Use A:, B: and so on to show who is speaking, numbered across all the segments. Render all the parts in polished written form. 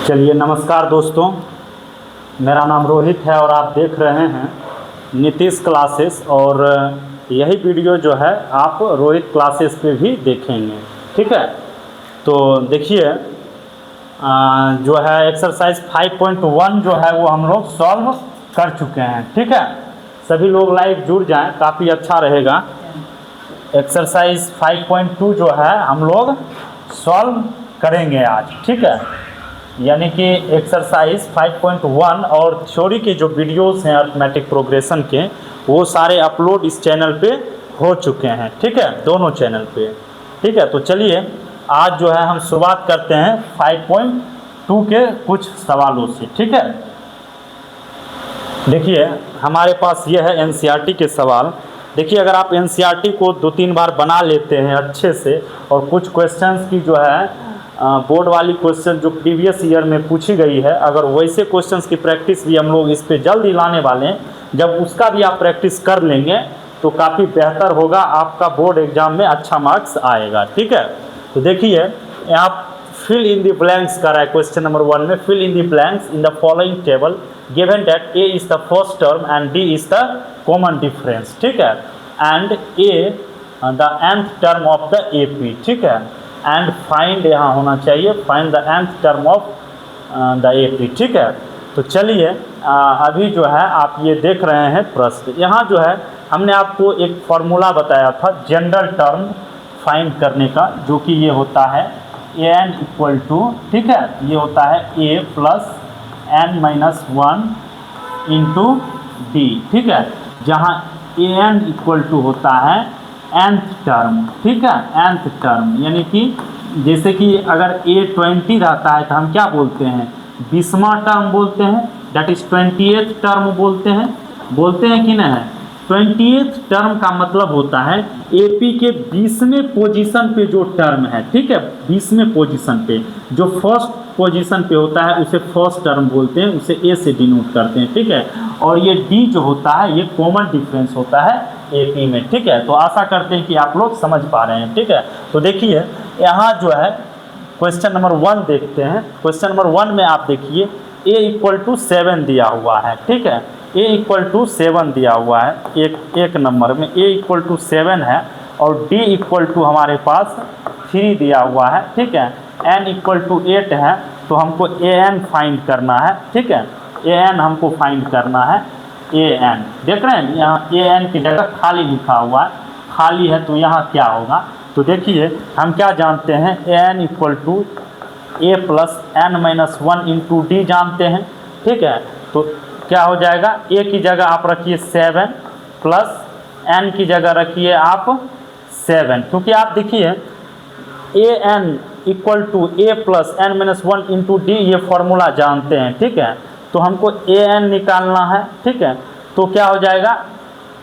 A: चलिए नमस्कार दोस्तों, मेरा नाम रोहित है और आप देख रहे हैं नीतीश क्लासेस। और यही वीडियो जो है आप रोहित क्लासेस पे भी देखेंगे। ठीक है, तो देखिए जो है एक्सरसाइज 5.1 जो है वो हम लोग सॉल्व कर चुके हैं। ठीक है, सभी लोग लाइव जुड़ जाएं, काफ़ी अच्छा रहेगा। एक्सरसाइज 5.2 जो है हम लोग सॉल्व करेंगे आज। ठीक है, यानी कि एक्सरसाइज 5.1 और थ्योरी के जो वीडियोस हैं अरिथमेटिक प्रोग्रेशन के, वो सारे अपलोड इस चैनल पे हो चुके हैं। ठीक है, दोनों चैनल पे। ठीक है, तो चलिए आज जो है हम शुरुआत करते हैं 5.2 के कुछ सवालों से। ठीक है, देखिए हमारे पास ये है एनसीईआरटी के सवाल। देखिए अगर आप एनसीईआरटी को 2-3 बार बना लेते हैं अच्छे से, और कुछ क्वेश्चंस की जो है बोर्ड वाली क्वेश्चन जो प्रीवियस ईयर में पूछी गई है, अगर वैसे क्वेश्चंस की प्रैक्टिस भी हम लोग इस पे जल्द ही लाने वाले हैं, जब उसका भी आप प्रैक्टिस कर लेंगे तो काफ़ी बेहतर होगा, आपका बोर्ड एग्जाम में अच्छा मार्क्स आएगा। ठीक है, तो देखिए यहाँ फिल इन द ब्लैंक्स कर रहा है क्वेश्चन नंबर 1 में। Fill in the blanks in the following table given that a is the first term and d is the common difference. ठीक है, and a the nth term of the AP। ठीक है, and find यहाँ होना चाहिए, find the nth term of the AP। ठीक है, तो चलिए अभी जो है आप ये देख रहे हैं प्रश्न। यहाँ जो है हमने आपको एक फॉर्मूला बताया था जनरल टर्म फाइंड करने का, जो कि ये होता है an इक्वल टू, ठीक है, ये होता है a plus n-1 into d. ठीक है, जहाँ an इक्वल टू होता है nth टर्म। ठीक है, nth टर्म यानी कि जैसे कि अगर a 20 रहता है तो हम क्या बोलते हैं, 20वां टर्म बोलते हैं, दैट इज 20th टर्म बोलते हैं कि नहीं। 20th टर्म का मतलब होता है AP के 20वें पोजीशन पे जो टर्म है। ठीक है, 20वें पोजीशन पे जो फर्स्ट पोजीशन पे होता है उसे फर्स्ट टर्म बोलते हैं, उसे A से डिनोट करते हैं। ठीक है, और ये D जो होता है ये कॉमन डिफरेंस होता है AP में। ठीक है, तो आशा करते हैं कि आप लोग समझ पा रहे हैं। ठीक है, तो देखिए यहाँ जो है क्वेश्चन नंबर 1 देखते हैं। क्वेश्चन नंबर 1 में आप देखिए A इक्वल टू 7 दिया हुआ है। ठीक है, A इक्वल टू 7 दिया हुआ है, एक नंबर में A इक्वल टू 7 है, और D इक्वल टू हमारे पास 3 दिया हुआ है। ठीक है, N इक्वल टू 8 है, तो हमको AN फाइंड करना है। ठीक है, AN हमको फाइंड करना है। AN देख रहे हैं यहाँ AN की जगह खाली लिखा हुआ है, खाली है, तो यहाँ क्या होगा, तो देखिए हम क्या जानते हैं, AN equal to A plus n-1 into d जानते हैं। ठीक है, तो क्या हो जाएगा, A की जगह आप रखिए 7 प्लस N की जगह रखिए आप 7, क्योंकि आप देखिए AN equal to A plus n-1 into d ये फॉर्मूला जानते हैं। ठीक है, तो हमको AN निकालना है। ठीक है, तो क्या हो जाएगा,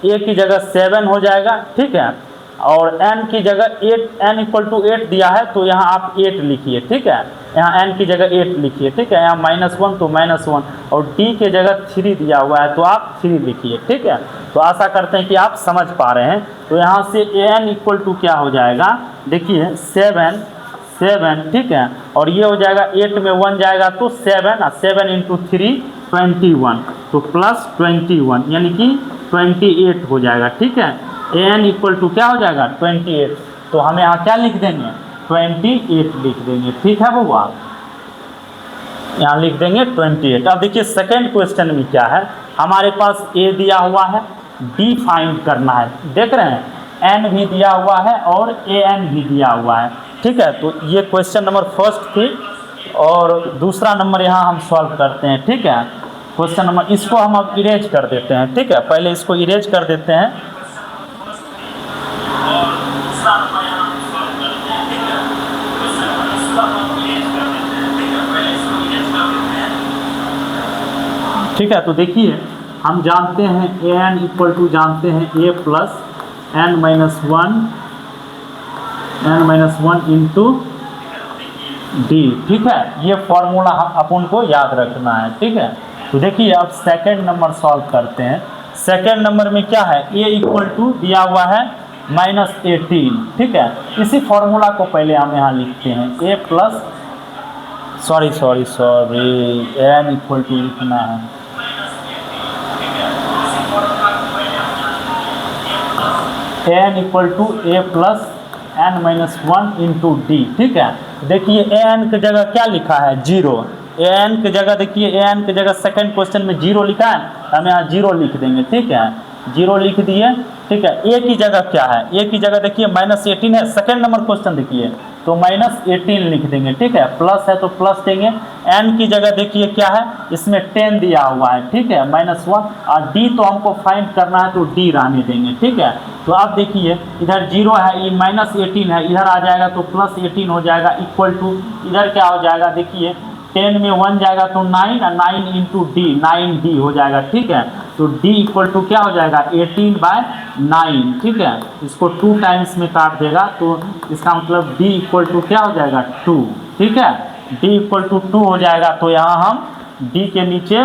A: A की जगह 7 हो जाएगा। ठीक है, और N की जगह 8, N इक्वल टू 8 दिया है तो यहाँ आप 8 लिखिए। ठीक है, यहाँ N की जगह 8 लिखिए। ठीक है, यहाँ -1 तो -1, और D की जगह 3 दिया हुआ है तो आप 3 लिखिए। ठीक है, तो आशा करते हैं कि आप समझ पा रहे हैं। तो यहाँ से AN इक्वल टू क्या हो जाएगा, देखिए 7। ठीक है, और ये हो जाएगा 8 में 1 जाएगा तो 7, और 7 इंटू 3 21, तो प्लस 21 यानी कि 28 हो जाएगा। ठीक है, AN इक्वल टू क्या हो जाएगा 28, तो हम यहाँ क्या लिख देंगे 28 लिख देंगे। ठीक है बउआ, यहाँ लिख देंगे 28। अब देखिए सेकेंड क्वेश्चन में क्या है, हमारे पास A दिया हुआ है, D फाइंड करना है। देख रहे हैं N भी दिया हुआ है और AN भी दिया हुआ है। ठीक है, तो ये क्वेश्चन नंबर फर्स्ट थी, और दूसरा नंबर यहाँ हम सॉल्व करते हैं। ठीक है, क्वेश्चन नंबर इसको हम अब इरेज कर देते हैं। ठीक है, पहले इसको इरेज कर देते हैं। ठीक है, तो देखिए हम जानते हैं AN इक्वल टू जानते हैं A plus n-1 into d. ठीक है, ये फॉर्मूला अपन को याद रखना है। ठीक है, तो देखिए अब सेकंड नंबर सॉल्व करते हैं। सेकंड नंबर में क्या है, A इक्वल टू दिया हुआ है -18। ठीक है, इसी फॉर्मूला को पहले हम यहाँ लिखते हैं, A plus sorry sorry sorry, n equal to लिखना है, n equal to a plus n minus one into d. ठीक है, देखिए ए एन की जगह क्या लिखा है, जीरो। ए एन की जगह देखिए, ए एन की जगह सेकंड क्वेश्चन में जीरो लिखा है, हम यहाँ जीरो लिख देंगे। ठीक है, जीरो लिख दिए। ठीक है, ए की जगह क्या है, ए की जगह देखिए -18 है, सेकंड नंबर क्वेश्चन देखिए तो -18 लिख देंगे। ठीक है, प्लस है तो प्लस देंगे। एन की जगह देखिए क्या है, इसमें 10 दिया हुआ है। ठीक है, -1, और डी तो हमको फाइंड करना है तो डी रहने देंगे। ठीक है, तो अब देखिए इधर जीरो है, ये -18 है, इधर आ जाएगा तो +18 हो जाएगा, इक्वल टू इधर क्या हो जाएगा, देखिए 10 में 1 जाएगा तो 9, और 9 इंटू डी, 9D हो जाएगा। ठीक है, तो D इक्वल टू क्या हो जाएगा, 18/9। ठीक है, इसको 2 टाइम्स में काट देगा तो इसका मतलब D इक्वल टू क्या हो जाएगा, 2। ठीक है, D इक्वल टू 2 हो जाएगा, तो यहाँ हम D के नीचे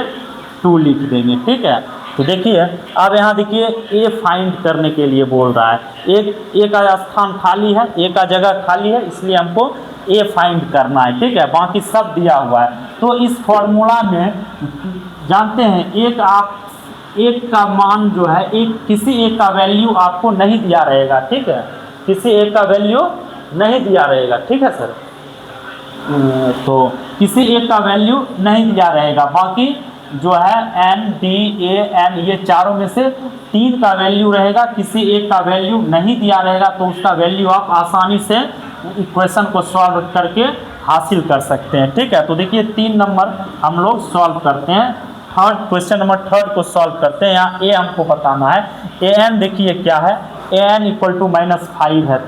A: 2 लिख देंगे। ठीक है, तो देखिए अब यहाँ देखिए ए फाइंड करने के लिए बोल रहा है, एक का स्थान खाली है, एक का जगह खाली है, इसलिए हमको ए फाइंड करना है। ठीक है, बाकी सब दिया हुआ है। तो इस फॉर्मूला में जानते हैं एक का मान जो है, किसी एक का वैल्यू आपको नहीं दिया रहेगा। ठीक है, किसी एक का वैल्यू नहीं दिया रहेगा। ठीक है सर, तो किसी एक का वैल्यू नहीं दिया रहेगा, बाकी जो है एन डी ए एन ये चारों में से 3 का वैल्यू रहेगा, किसी एक का वैल्यू नहीं दिया रहेगा, तो उसका वैल्यू आप आसानी से इक्वेशन को सॉल्व करके हासिल कर सकते हैं। ठीक है, तो देखिए 3 नंबर हम लोग सॉल्व करते हैं। क्वेश्चन नंबर 3 को सॉल्व करते हैं। यहाँ ए हमको बताना है, ए एन देखिए क्या है, ए एन इक्वल टू -5 है।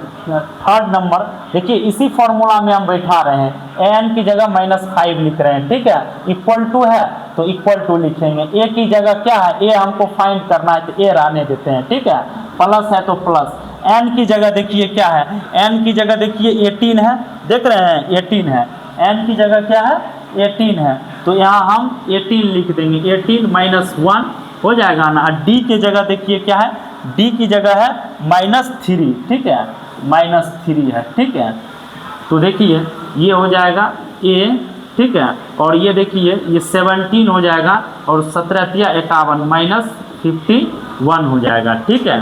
A: 3rd नंबर देखिए इसी फॉर्मूला में हम बैठा रहे हैं, ए एन की जगह -5 लिख रहे हैं। ठीक है, इक्वल टू है तो इक्वल टू लिखेंगे, ए की जगह क्या है, ए हमको फाइंड करना है तो ए रहने देते हैं। ठीक है, प्लस है तो प्लस। एन की जगह देखिए क्या है, एन की जगह देखिए 18 है, देख रहे हैं 18 है, एन की जगह क्या है 18 है, तो यहाँ हम 18 लिख देंगे, 18 - 1 हो जाएगा ना। डी की जगह देखिए क्या है, डी की जगह है -3। ठीक है, -3 है। ठीक है, तो देखिए ये हो जाएगा ए। ठीक है, और ये देखिए ये 17 हो जाएगा, और 17 × 51 -51 हो जाएगा। ठीक है,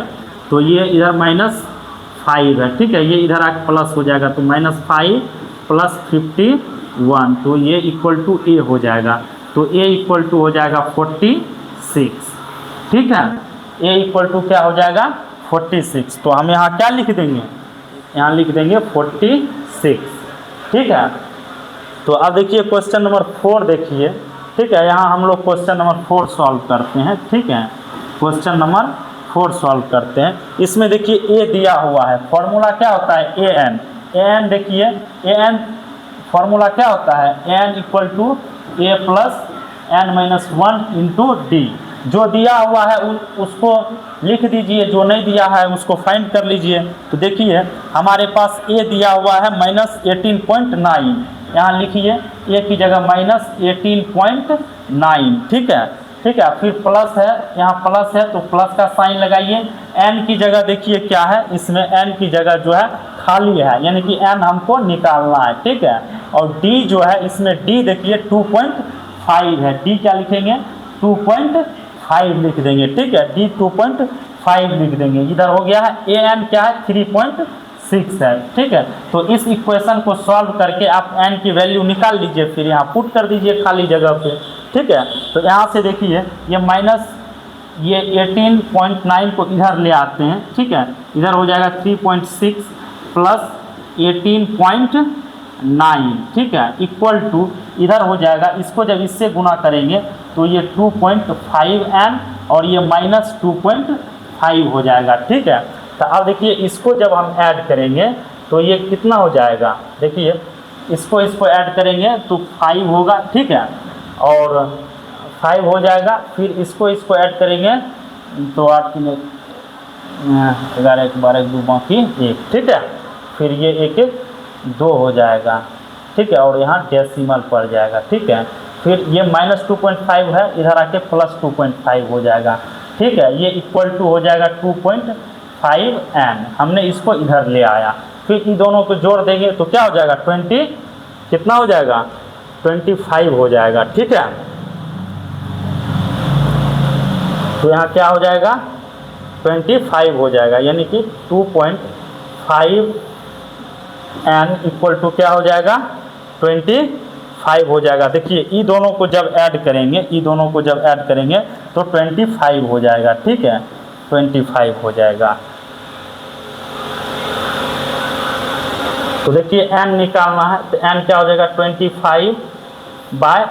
A: तो ये इधर -5 है। ठीक है, ये इधर आके प्लस हो जाएगा, तो -5 + 51, तो ये इक्वल टू ए हो जाएगा, तो ए इक्वल टू हो जाएगा 46। ठीक है, ए इक्वल टू क्या हो जाएगा 46, तो हम यहाँ क्या लिख देंगे, यहाँ लिख देंगे 46। ठीक है, तो अब देखिए क्वेश्चन नंबर 4 देखिए। ठीक है, यहाँ हम लोग क्वेश्चन नंबर 4 सॉल्व करते हैं। ठीक है, क्वेश्चन नंबर 4 सॉल्व करते हैं। इसमें देखिए ए दिया हुआ है, फॉर्मूला क्या होता है ए एन। ए एन देखिए, ए एन फॉर्मूला क्या होता है, n equal to a plus n minus 1 into d. जो दिया हुआ है उसको लिख दीजिए, जो नहीं दिया है उसको फाइंड कर लीजिए। तो देखिए हमारे पास ए दिया हुआ है -18.9, यहाँ लिखिए ए की जगह -18.9। ठीक है, ठीक है, फिर प्लस है, यहाँ प्लस है तो प्लस का साइन लगाइए। एन की जगह देखिए क्या है, इसमें एन की जगह जो है खाली है, यानी कि एन हमको निकालना है। ठीक है, और डी जो है इसमें डी देखिए 2.5 है, डी क्या लिखेंगे 2.5 लिख देंगे। ठीक है, डी 2.5 लिख देंगे। इधर हो गया है ए एन क्या है 3.6 है। ठीक है, तो इस इक्वेशन को सॉल्व करके आप एन की वैल्यू निकाल लीजिए, फिर यहाँ पुट कर दीजिए खाली जगह पे। ठीक है, तो यहाँ से देखिए ये ये 18.9 को इधर ले आते हैं। ठीक है, इधर हो जाएगा 3.6 प्लस 18.9। ठीक है, इक्वल टू इधर हो जाएगा, इसको जब इससे गुना करेंगे तो ये 2.5n और ये -2.5 हो जाएगा। ठीक है, तो अब देखिए इसको जब हम ऐड करेंगे तो ये कितना हो जाएगा, देखिए इसको ऐड करेंगे तो 5 होगा। ठीक है, और 5 हो जाएगा, फिर इसको ऐड करेंगे तो 8 3 11 1 12 1 2 बाकी 1। ठीक है, फिर ये 1 1 2 हो जाएगा। ठीक है, और यहाँ डेसिमल पड़ जाएगा। ठीक है, फिर ये -2.5 है, इधर आके +2.5 हो जाएगा। ठीक है, ये इक्वल टू हो जाएगा 2.5n, हमने इसको इधर ले आया, फिर इन दोनों को जोड़ देंगे तो क्या हो जाएगा 20, कितना हो जाएगा 25 हो जाएगा, ठीक है। तो यहाँ क्या हो जाएगा 25 हो जाएगा, यानी कि 2.5 n इक्वल टू क्या हो जाएगा 25 हो जाएगा। देखिए ई दोनों को जब ऐड करेंगे, ई दोनों को जब ऐड करेंगे तो 25 हो जाएगा, ठीक है, 25 हो जाएगा। तो देखिए n निकालना है तो n क्या हो जाएगा 25 बाय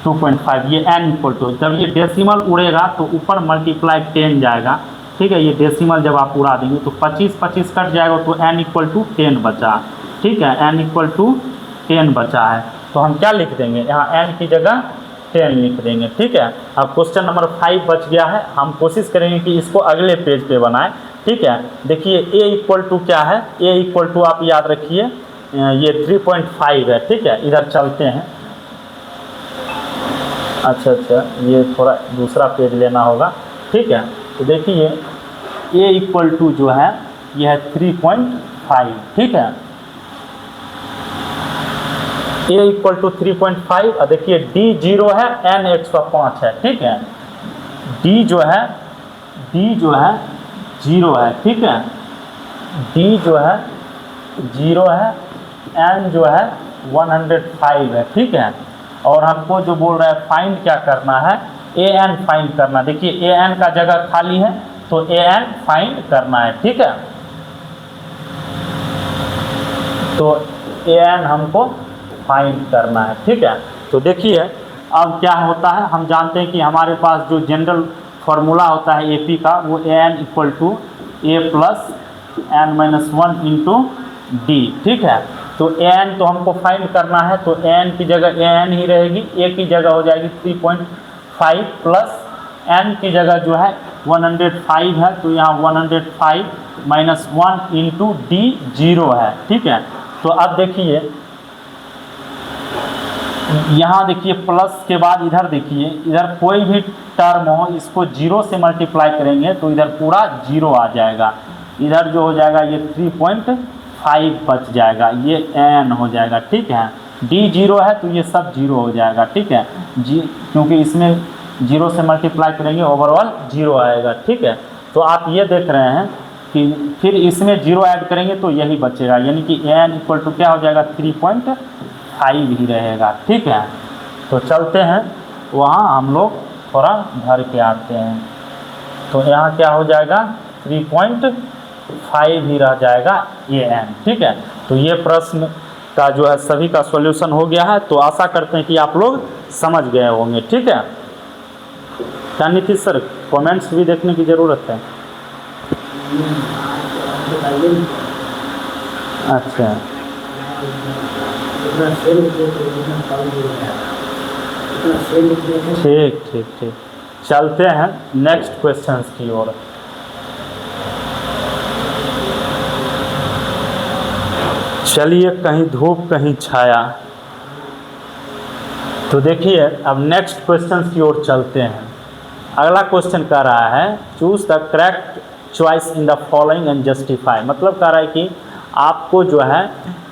A: 2.5, ये n इक्वल टू, जब ये डेसिमल उड़ेगा तो ऊपर मल्टीप्लाई 10 जाएगा, ठीक है। ये डेसिमल जब आप उड़ा देंगे तो 25 कट जाएगा तो n इक्वल टू 10 बचा, ठीक है, n इक्वल टू 10 बचा है। तो हम क्या लिख देंगे यहाँ n की जगह 10 लिख देंगे, ठीक है। अब क्वेश्चन नंबर 5 बच गया है, हम कोशिश करेंगे कि इसको अगले पेज पे बनाएं, ठीक है। देखिए a इक्वल टू क्या है, a इक्वल टू आप याद रखिए ये 3.5 है, ठीक है। इधर चलते हैं, अच्छा ये थोड़ा दूसरा पेज लेना होगा, ठीक है। तो देखिए a इक्वल टू जो है ये है 3.5, ठीक है, a इक्वल टू 3.5। और देखिए d 0 है, n 105 है, ठीक है। d जो है 0 है, ठीक है, d जो है 0 है, n जो है 105 है, ठीक है। और हमको जो बोल रहा है फाइंड क्या करना है, an फाइंड करना। देखिए an का जगह खाली है तो an फाइंड करना है, ठीक है। तो an हमको फाइंड करना है, ठीक है। तो देखिए अब क्या होता है, हम जानते हैं कि हमारे पास जो जनरल फार्मूला होता है AP का वो an equal to a plus n minus 1 into d, ठीक है। तो an तो हमको फाइंड करना है तो n की जगह an ही रहेगी, a की जगह हो जाएगी 3.5 प्लस n की जगह जो है 105 है तो यहाँ 105 माइनस 1 इंटू डी 0 है, ठीक है। तो अब देखिए यहाँ देखिए प्लस के बाद इधर देखिए, इधर कोई भी टर्म हो इसको 0 से मल्टीप्लाई करेंगे तो इधर पूरा 0 आ जाएगा, इधर जो हो जाएगा ये 3.5 बच जाएगा, ये n हो जाएगा, ठीक है। d 0 है तो ये सब 0 हो जाएगा, ठीक है, क्योंकि इसमें 0 से मल्टीप्लाई करेंगे ओवरऑल 0 आएगा, ठीक है। तो आप ये देख रहे हैं कि फिर इसमें 0 ऐड करेंगे तो यही बचेगा, यानी कि n इक्वल टू क्या हो जाएगा 3.5 ही रहेगा, ठीक है। तो चलते हैं वहाँ हम लोग थोड़ा भर के आते हैं। तो यहाँ क्या हो जाएगा 3.5 ही रह जाएगा an, ठीक है। तो ये प्रश्न का जो है सभी का सॉल्यूशन हो गया है। तो आशा करते हैं कि आप लोग समझ गए होंगे, ठीक है। क्या नीतीश सर कमेंट्स भी देखने की ज़रूरत है? अच्छा ठीक, चलते हैं नेक्स्ट क्वेश्चंस की ओर। चलिए कहीं धूप कहीं छाया। तो देखिए अब नेक्स्ट क्वेश्चंस की ओर चलते हैं। अगला क्वेश्चन कह रहा है choose the correct choice in the following and justify. मतलब कह रहा है कि आपको जो है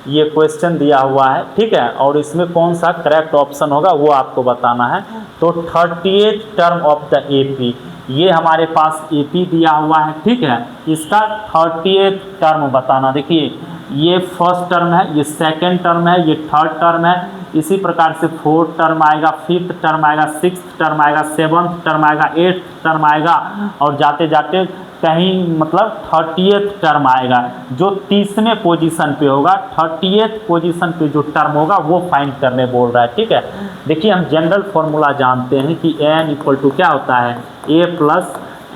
A: ये क्वेश्चन दिया हुआ है, ठीक है, और इसमें कौन सा करेक्ट ऑप्शन होगा वो आपको बताना है। तो 38th term of the AP, ये हमारे पास AP दिया हुआ है, ठीक है, इसका 38th टर्म बताना। देखिए ये फर्स्ट टर्म है, ये सेकेंड टर्म है, ये थर्ड टर्म है, इसी प्रकार से फोर्थ टर्म आएगा, फिफ्थ टर्म आएगा, सिक्स्थ टर्म आएगा, सेवन्थ टर्म आएगा, एट्थ टर्म आएगा, और जाते जाते कहीं मतलब 30th टर्म आएगा। जो 30वें पोजीशन पे होगा, 30th पोजीशन पे जो टर्म होगा वो फाइंड करने बोल रहा है, ठीक है। देखिए हम जनरल फॉर्मूला जानते हैं कि n इक्वल टू क्या होता है a plus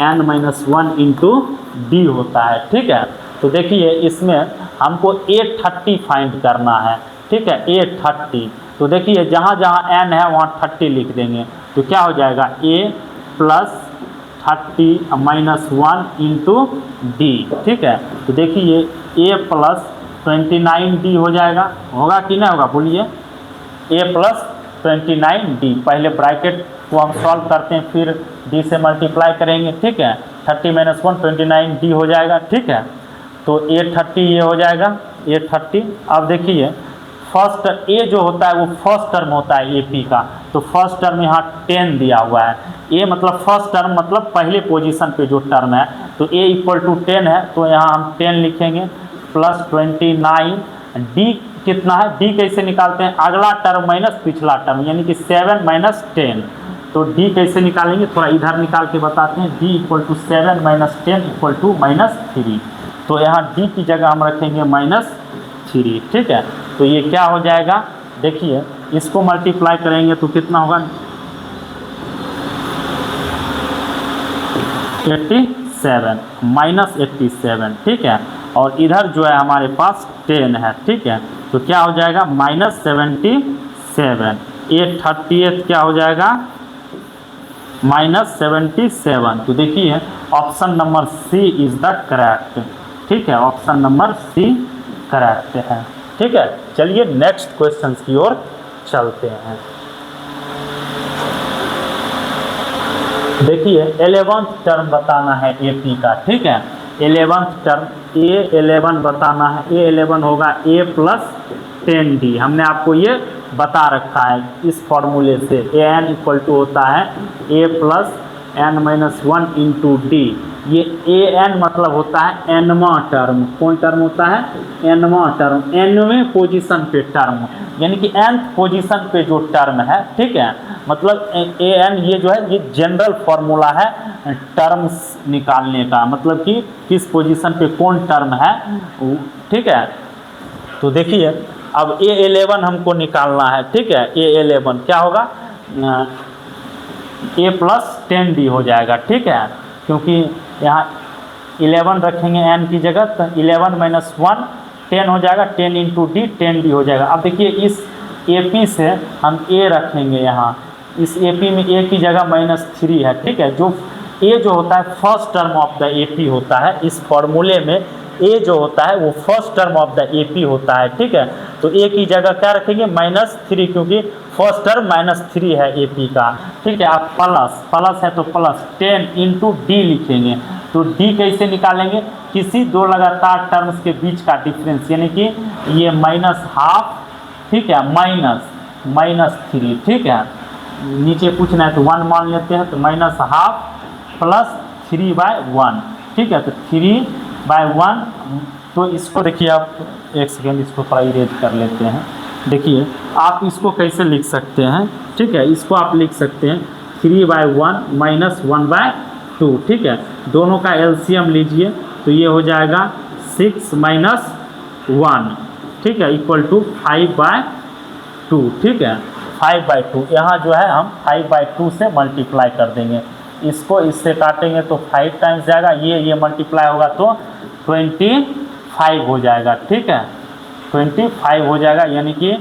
A: n minus 1 into D होता है, ठीक है। तो देखिए इसमें हमको A30 फाइंड करना है, ठीक है, A30। तो देखिए जहाँ जहाँ n है वहाँ 30 लिख देंगे तो क्या हो जाएगा a plus 30 minus 1 into d, ठीक है। तो देखिए a प्लस 29d हो जाएगा, होगा कि नहीं होगा बोलिए, a प्लस 29d। पहले ब्रैकेट को हम सॉल्व करते हैं फिर d से मल्टीप्लाई करेंगे, ठीक है। 30 माइनस 1 29d हो जाएगा, ठीक है। तो A30 ये हो जाएगा A30। अब देखिए फर्स्ट ए जो होता है वो फर्स्ट टर्म होता है एपी का, तो फर्स्ट टर्म यहाँ 10 दिया हुआ है। ए मतलब फर्स्ट टर्म मतलब पहले पोजीशन पे जो टर्म है, तो ए इक्वल टू 10 है, तो यहाँ हम 10 लिखेंगे प्लस 29। डी कितना है, डी कैसे निकालते हैं, अगला टर्म माइनस पिछला टर्म, यानी कि 7 माइनस 10। तो डी कैसे निकालेंगे, थोड़ा इधर निकाल के बताते हैं। D equal to 7 minus 10 equal to -3। तो यहाँ डी की जगह हम रखेंगे -3, ठीक है। तो ये क्या हो जाएगा, देखिए इसको मल्टीप्लाई करेंगे तो कितना होगा, 87 -87, ठीक है। और इधर जो है हमारे पास 10 है, ठीक है। तो क्या हो जाएगा -77, 8/30 क्या हो जाएगा -77। तो देखिए option number c is the correct, ठीक है, ऑप्शन नंबर सी करेक्ट है, ठीक है। चलिए नेक्स्ट क्वेश्चन की ओर चलते हैं। देखिए 11th टर्म बताना है एपी का, ठीक है। 11th टर्म A11 बताना है। A11 होगा A प्लस 10D, हमने आपको ये बता रखा है इस फॉर्मूले से। AN इक्वल टू होता है A plus n-1 into d. ये AN मतलब होता है nवां टर्म। कौन टर्म होता है, nवां टर्म, nवें पोजीशन पे टर्म, यानी कि nth पोजीशन पे जो टर्म है, ठीक है। मतलब AN ये जो है ये जनरल फॉर्मूला है टर्म्स निकालने का, मतलब कि किस पोजीशन पे कौन टर्म है, ठीक है। तो देखिए अब A11 हमको निकालना है, ठीक है। A11 क्या होगा, A प्लस 10D हो जाएगा, ठीक है, क्योंकि यहाँ 11 रखेंगे n की जगह, तो 11 माइनस 1 10 हो जाएगा, 10 इंटू डी 10D हो जाएगा। अब देखिए इस AP से हम A रखेंगे, यहाँ इस AP में A की जगह -3 है, ठीक है। जो A जो होता है first term of the AP होता है, इस फॉर्मूले में A जो होता है वो first term of the AP होता है, ठीक है। तो A की जगह क्या रखेंगे -3, क्योंकि फर्स्ट टर्म -3 है AP का, ठीक है। आप प्लस है तो प्लस 10 इंटू डी लिखेंगे। तो डी कैसे निकालेंगे, किसी दो लगातार टर्म्स के बीच का डिफरेंस, यानी कि ये -12, ठीक है, -3, ठीक है। नीचे पूछना है तो 1 मान लेते हैं, तो -12 प्लस 3/1, ठीक है। तो 3/1, तो इसको देखिए आप एक सेकेंड इसको थोड़ा इरेज कर लेते हैं। देखिए आप इसको कैसे लिख सकते हैं, ठीक है। इसको आप लिख सकते हैं 3/1 -1/2, ठीक है। दोनों का एलसीएम लीजिए तो ये हो जाएगा 6 - 1, ठीक है, इक्वल टू 5/2, ठीक है। 5/2 यहाँ जो है हम 5/2 से मल्टीप्लाई कर देंगे, इसको इससे काटेंगे तो 5 टाइम्स जाएगा, ये मल्टीप्लाई होगा तो 25 हो जाएगा, ठीक है, 25 हो जाएगा, यानी कि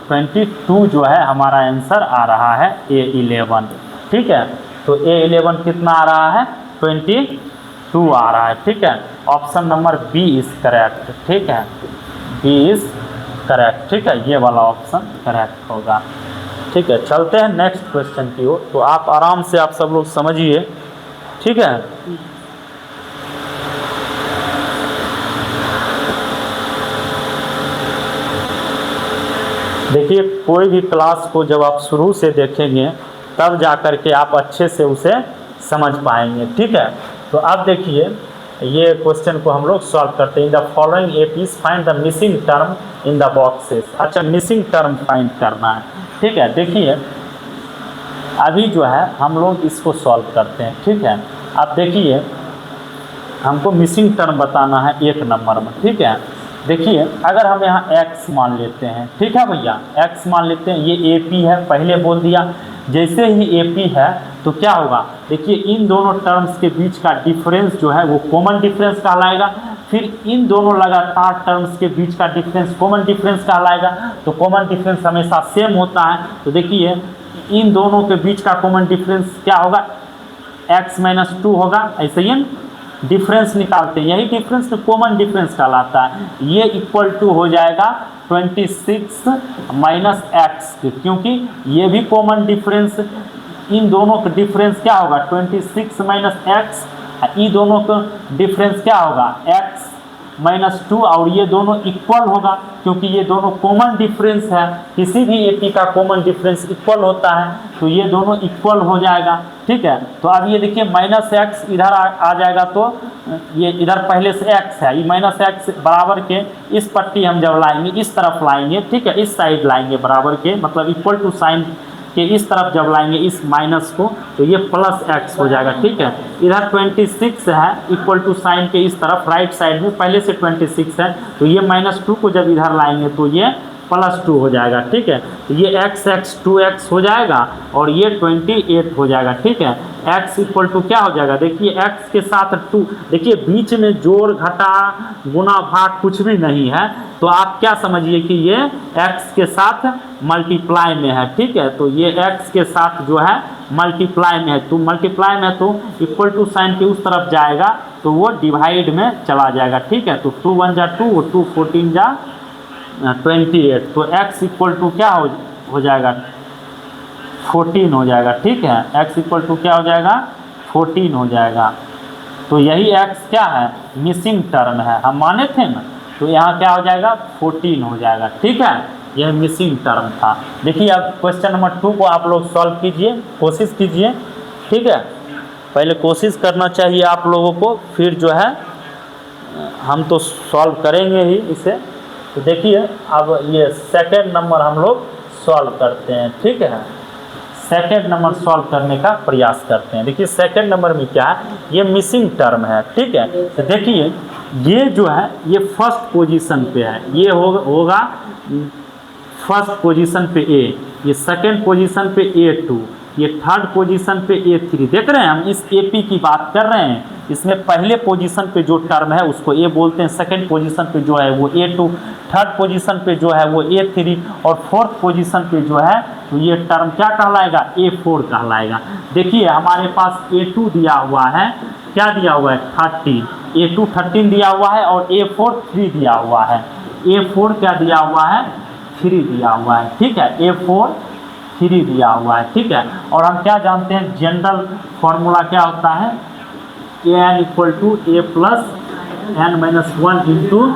A: 22 जो है हमारा आंसर आ रहा है A11, ठीक है। तो A11 कितना आ रहा है, 22 आ रहा है, ठीक है। Option number b is correct, ठीक है, बी इज करेक्ट, ठीक है, ये वाला ऑप्शन करेक्ट होगा, ठीक है। चलते हैं नेक्स्ट क्वेश्चन की ओर। तो आप आराम से आप सब लोग समझिए, ठीक है। देखिए कोई भी क्लास को जब आप शुरू से देखेंगे तब जा कर के आप अच्छे से उसे समझ पाएंगे, ठीक है। तो अब देखिए ये क्वेश्चन को हम लोग सॉल्व करते हैं। इन the following APs find the missing term in the boxes. अच्छा, मिसिंग टर्म फाइंड करना है, ठीक है। देखिए अभी जो है हम लोग इसको सॉल्व करते हैं, ठीक है। अब देखिए हमको मिसिंग टर्म बताना है 1 नंबर में, ठीक है। देखिए अगर हम यहाँ x मान लेते हैं, ठीक है भैया, x मान लेते हैं, ये AP है, पहले बोल दिया। जैसे ही AP है तो क्या होगा, देखिए इन दोनों टर्म्स के बीच का डिफरेंस जो है वो कॉमन डिफरेंस कहलाएगा। फिर इन दोनों लगातार टर्म्स के बीच का डिफरेंस कॉमन डिफरेंस कहलाएगा। तो कॉमन डिफरेंस हमेशा सेम होता है। तो देखिए इन दोनों के बीच का कॉमन डिफरेंस क्या होगा, x - 2 होगा, ऐसे ही डिफरेंस निकालते हैं, यही डिफरेंस तो कॉमन डिफरेंस कहलाता है। ये इक्वल टू हो जाएगा 26 - x, क्योंकि ये भी कॉमन डिफरेंस, इन दोनों का डिफरेंस क्या होगा 26 - x, इन दोनों का डिफरेंस क्या होगा x -2 और ये दोनों इक्वल होगा क्योंकि ये दोनों कॉमन डिफरेंस है, किसी भी एपी का कॉमन डिफरेंस इक्वल होता है, तो ये दोनों इक्वल हो जाएगा। ठीक है, तो अब ये देखिए -x इधर आ जाएगा, तो ये इधर पहले से x है, ये -x बराबर के इस पट्टी हम जब लाएंगे इस तरफ लाएंगे, ठीक है, इस साइड लाएंगे बराबर के, मतलब इक्वल टू साइन के इस तरफ जब लाएंगे इस माइनस को, तो ये +x हो जाएगा। ठीक है, इधर 26 है, इक्वल टू साइन के इस तरफ राइट साइड में पहले से 26 है, तो ये -2 को जब इधर लाएंगे तो ये +2 हो जाएगा। ठीक है, तो ये x 2x हो जाएगा और ये 28 हो जाएगा। ठीक है, x इक्वल टू क्या हो जाएगा, देखिए x के साथ 2, देखिए बीच में जोड़ घटा गुना भाग कुछ भी नहीं है, तो आप क्या समझिए कि ये x के साथ मल्टीप्लाई में है। ठीक है, तो ये x के साथ जो है मल्टीप्लाई में है, तो मल्टीप्लाई में तो इक्वल टू साइन के उस तरफ जाएगा तो वो डिवाइड में चला जाएगा। ठीक है, तो 2 1 जा 2, 2 14 जा 28, तो x इक्वल टू क्या हो जाएगा 14 हो जाएगा। ठीक है, x इक्वल टू क्या हो जाएगा 14 हो जाएगा। तो यही x क्या है, मिसिंग टर्म है, हम माने थे ना, तो यहाँ क्या हो जाएगा 14 हो जाएगा। ठीक है, यह मिसिंग टर्म था। देखिए अब क्वेश्चन नंबर 2 को आप लोग सॉल्व कीजिए, कोशिश कीजिए। ठीक है, पहले कोशिश करना चाहिए आप लोगों को, फिर जो है हम तो सॉल्व करेंगे ही इसे। तो देखिए अब ये सेकंड नंबर हम लोग सॉल्व करते हैं। ठीक है, सेकंड नंबर सॉल्व करने का प्रयास करते हैं। देखिए सेकंड नंबर में क्या है, ये मिसिंग टर्म है। ठीक है, तो देखिए ये जो है ये फर्स्ट पोजीशन पे है, ये होगा फर्स्ट पोजीशन पे A, ये सेकंड पोजीशन पे A2, ये थर्ड पोजीशन पे A3। देख रहे हैं हम इस AP की बात कर रहे हैं, इसमें पहले पोजीशन पे जो टर्म है उसको A बोलते हैं, सेकंड पोजीशन पे जो है वो A2, थर्ड पोजीशन पे जो है वो A3 और फोर्थ पोजीशन पे जो है तो ये टर्म क्या कहलाएगा A4 कहलाएगा। देखिए हमारे पास A2 दिया हुआ है, क्या दिया हुआ है 13, A2 13 दिया हुआ है और A4 3 दिया हुआ है। A4 क्या दिया हुआ है 3 दिया हुआ है। ठीक है, A4 3 दिया हुआ है। ठीक है, और हम क्या जानते हैं जनरल फॉर्मूला क्या होता है, n equal to A plus n-1 into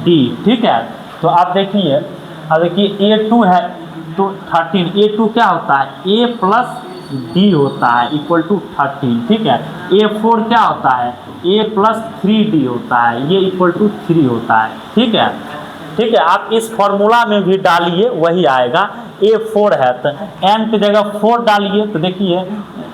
A: D। ठीक है, तो आप देखिए अब देखिए A2 है तो 13, A2 क्या होता है A प्लस D होता है इक्वल टू 13। ठीक है, A4 क्या होता है A प्लस 3D होता है, ये इक्वल टू 3 होता है। ठीक है, ठीक है, आप इस फॉर्मूला में भी डालिए वही आएगा। A4 है तो n की जगह 4 डालिए, तो देखिए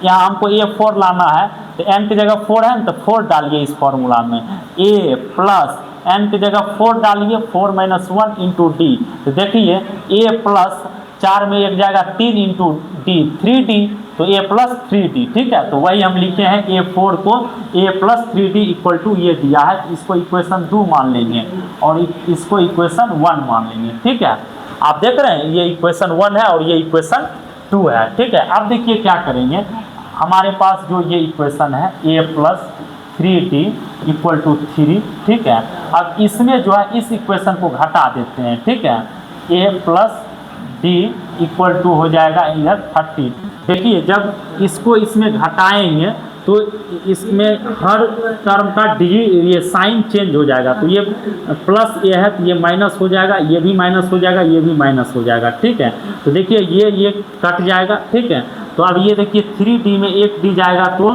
A: यहाँ हमको A4 लाना है तो n की जगह 4 है तो 4 डालिए इस फॉर्मूला में, A प्लस n की जगह 4 डालिए 4-1 इंटू D, तो देखिए A प्लस 4 में एक जाएगा 3 इंटू D 3D, तो A प्लस 3D। ठीक है, तो वही हम लिखे हैं A4 को A plus 3D equal to ये दिया है, इसको इक्वेशन 2 मान लेंगे और इसको इक्वेशन 1 मान लेंगे। ठीक है, आप देख रहे हैं ये इक्वेशन 1 है और ये इक्वेशन 2 है। ठीक है, अब देखिए क्या करेंगे, हमारे पास जो ये इक्वेशन है A plus 3D equal to 3। ठीक है, अब इसमें जो है इस इक्वेशन को घटा देते हैं। ठीक है, A plus D equal to हो जाएगा इधर 30। देखिए जब इसको इसमें घटाएंगे तो इसमें हर टर्म का ये साइन चेंज हो जाएगा, तो ये प्लस A है तो ये माइनस हो जाएगा, ये भी माइनस हो जाएगा, ये भी माइनस हो जाएगा। ठीक है, तो देखिए ये कट जाएगा। ठीक है, तो अब ये देखिए 3D में एक D जाएगा तो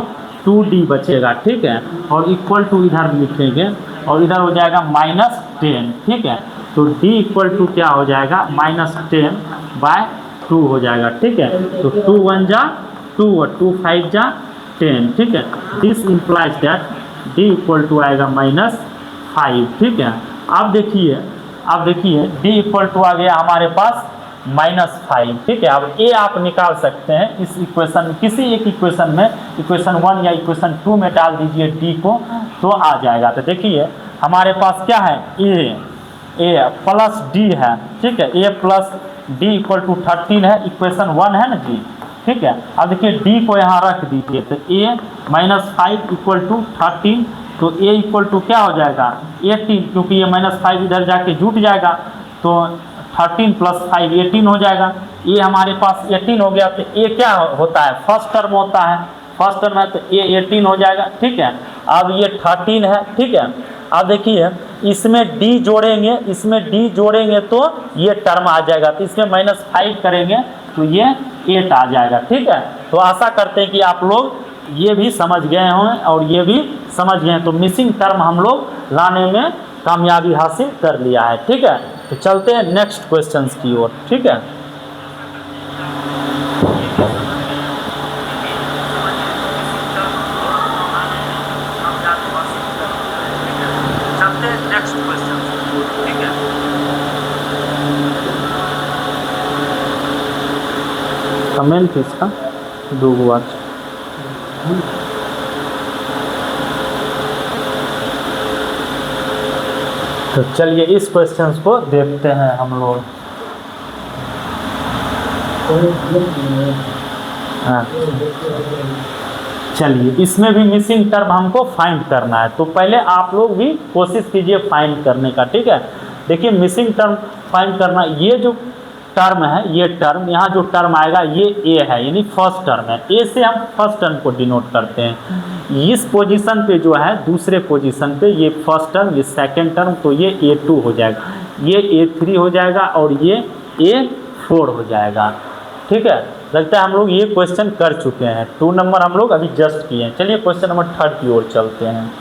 A: 2D बचेगा। ठीक है, और इक्वल टू इधर लिखेंगे और इधर हो जाएगा -10। ठीक है, तो D इक्वल टू क्या हो जाएगा -10/2 हो जाएगा। ठीक है, तो 2 1 जा 2 और 2 5 जा 10। ठीक है, this implies that D equal to आएगा -5। ठीक है, अब देखिए D इक्वल टू आ गया हमारे पास -5। ठीक है, अब A आप निकाल सकते हैं इस इक्वेशन, किसी एक इक्वेशन में, इक्वेशन 1 या इक्वेशन 2 में डाल दीजिए D को तो आ जाएगा। तो देखिए हमारे पास क्या है A प्लस D है। ठीक है, A plus D equal to 13 है, इक्वेशन 1 है ना जी। ठीक है, अब देखिए D को यहाँ रख दीजिए तो A -5 इक्वल टू 13, तो A इक्वल टू क्या हो जाएगा 18, क्योंकि ये -5 इधर जाके जुट जाएगा तो 13 + 5 18 हो जाएगा। ये हमारे पास 18 हो गया, तो A क्या होता है फर्स्ट टर्म होता है, फर्स्ट टर्म है तो A 18 हो जाएगा। ठीक है, अब ये 13 है। ठीक है, अब देखिए इसमें d जोड़ेंगे, इसमें d जोड़ेंगे तो ये टर्म आ जाएगा, तो इसमें -5 करेंगे तो ये 8 आ जाएगा। ठीक है, तो आशा करते हैं कि आप लोग ये भी समझ गए हों और ये भी समझ गए हैं। तो मिसिंग टर्म हम लोग लाने में कामयाबी हासिल कर लिया है। ठीक है, तो चलते हैं नेक्स्ट क्वेश्चन की ओर। ठीक है, नेक्स्ट क्वेश्चन। ठीक है, कमेंट इसका 2 बार। तो चलिए इस क्वेश्चन को देखते हैं हम लोग। चलिए इसमें भी मिसिंग टर्म हमको फाइंड करना है, तो पहले आप लोग भी कोशिश कीजिए फाइंड करने का। ठीक है, देखिए मिसिंग टर्म फाइंड करना, ये जो टर्म है, ये टर्म यहाँ जो टर्म आएगा ये ए है, यानी फर्स्ट टर्म है। ए से हम फर्स्ट टर्म को डिनोट करते हैं। इस पोजीशन पे जो है दूसरे पोजीशन पे ये फर्स्ट टर्म, ये सेकंड टर्म, तो ये A2 हो जाएगा, ये A3 हो जाएगा और ये A4 हो जाएगा। ठीक है, लगता है हम लोग ये क्वेश्चन कर चुके हैं। 2 नंबर हम लोग अभी जस्ट किए हैं। चलिए क्वेश्चन नंबर 3 की ओर चलते हैं।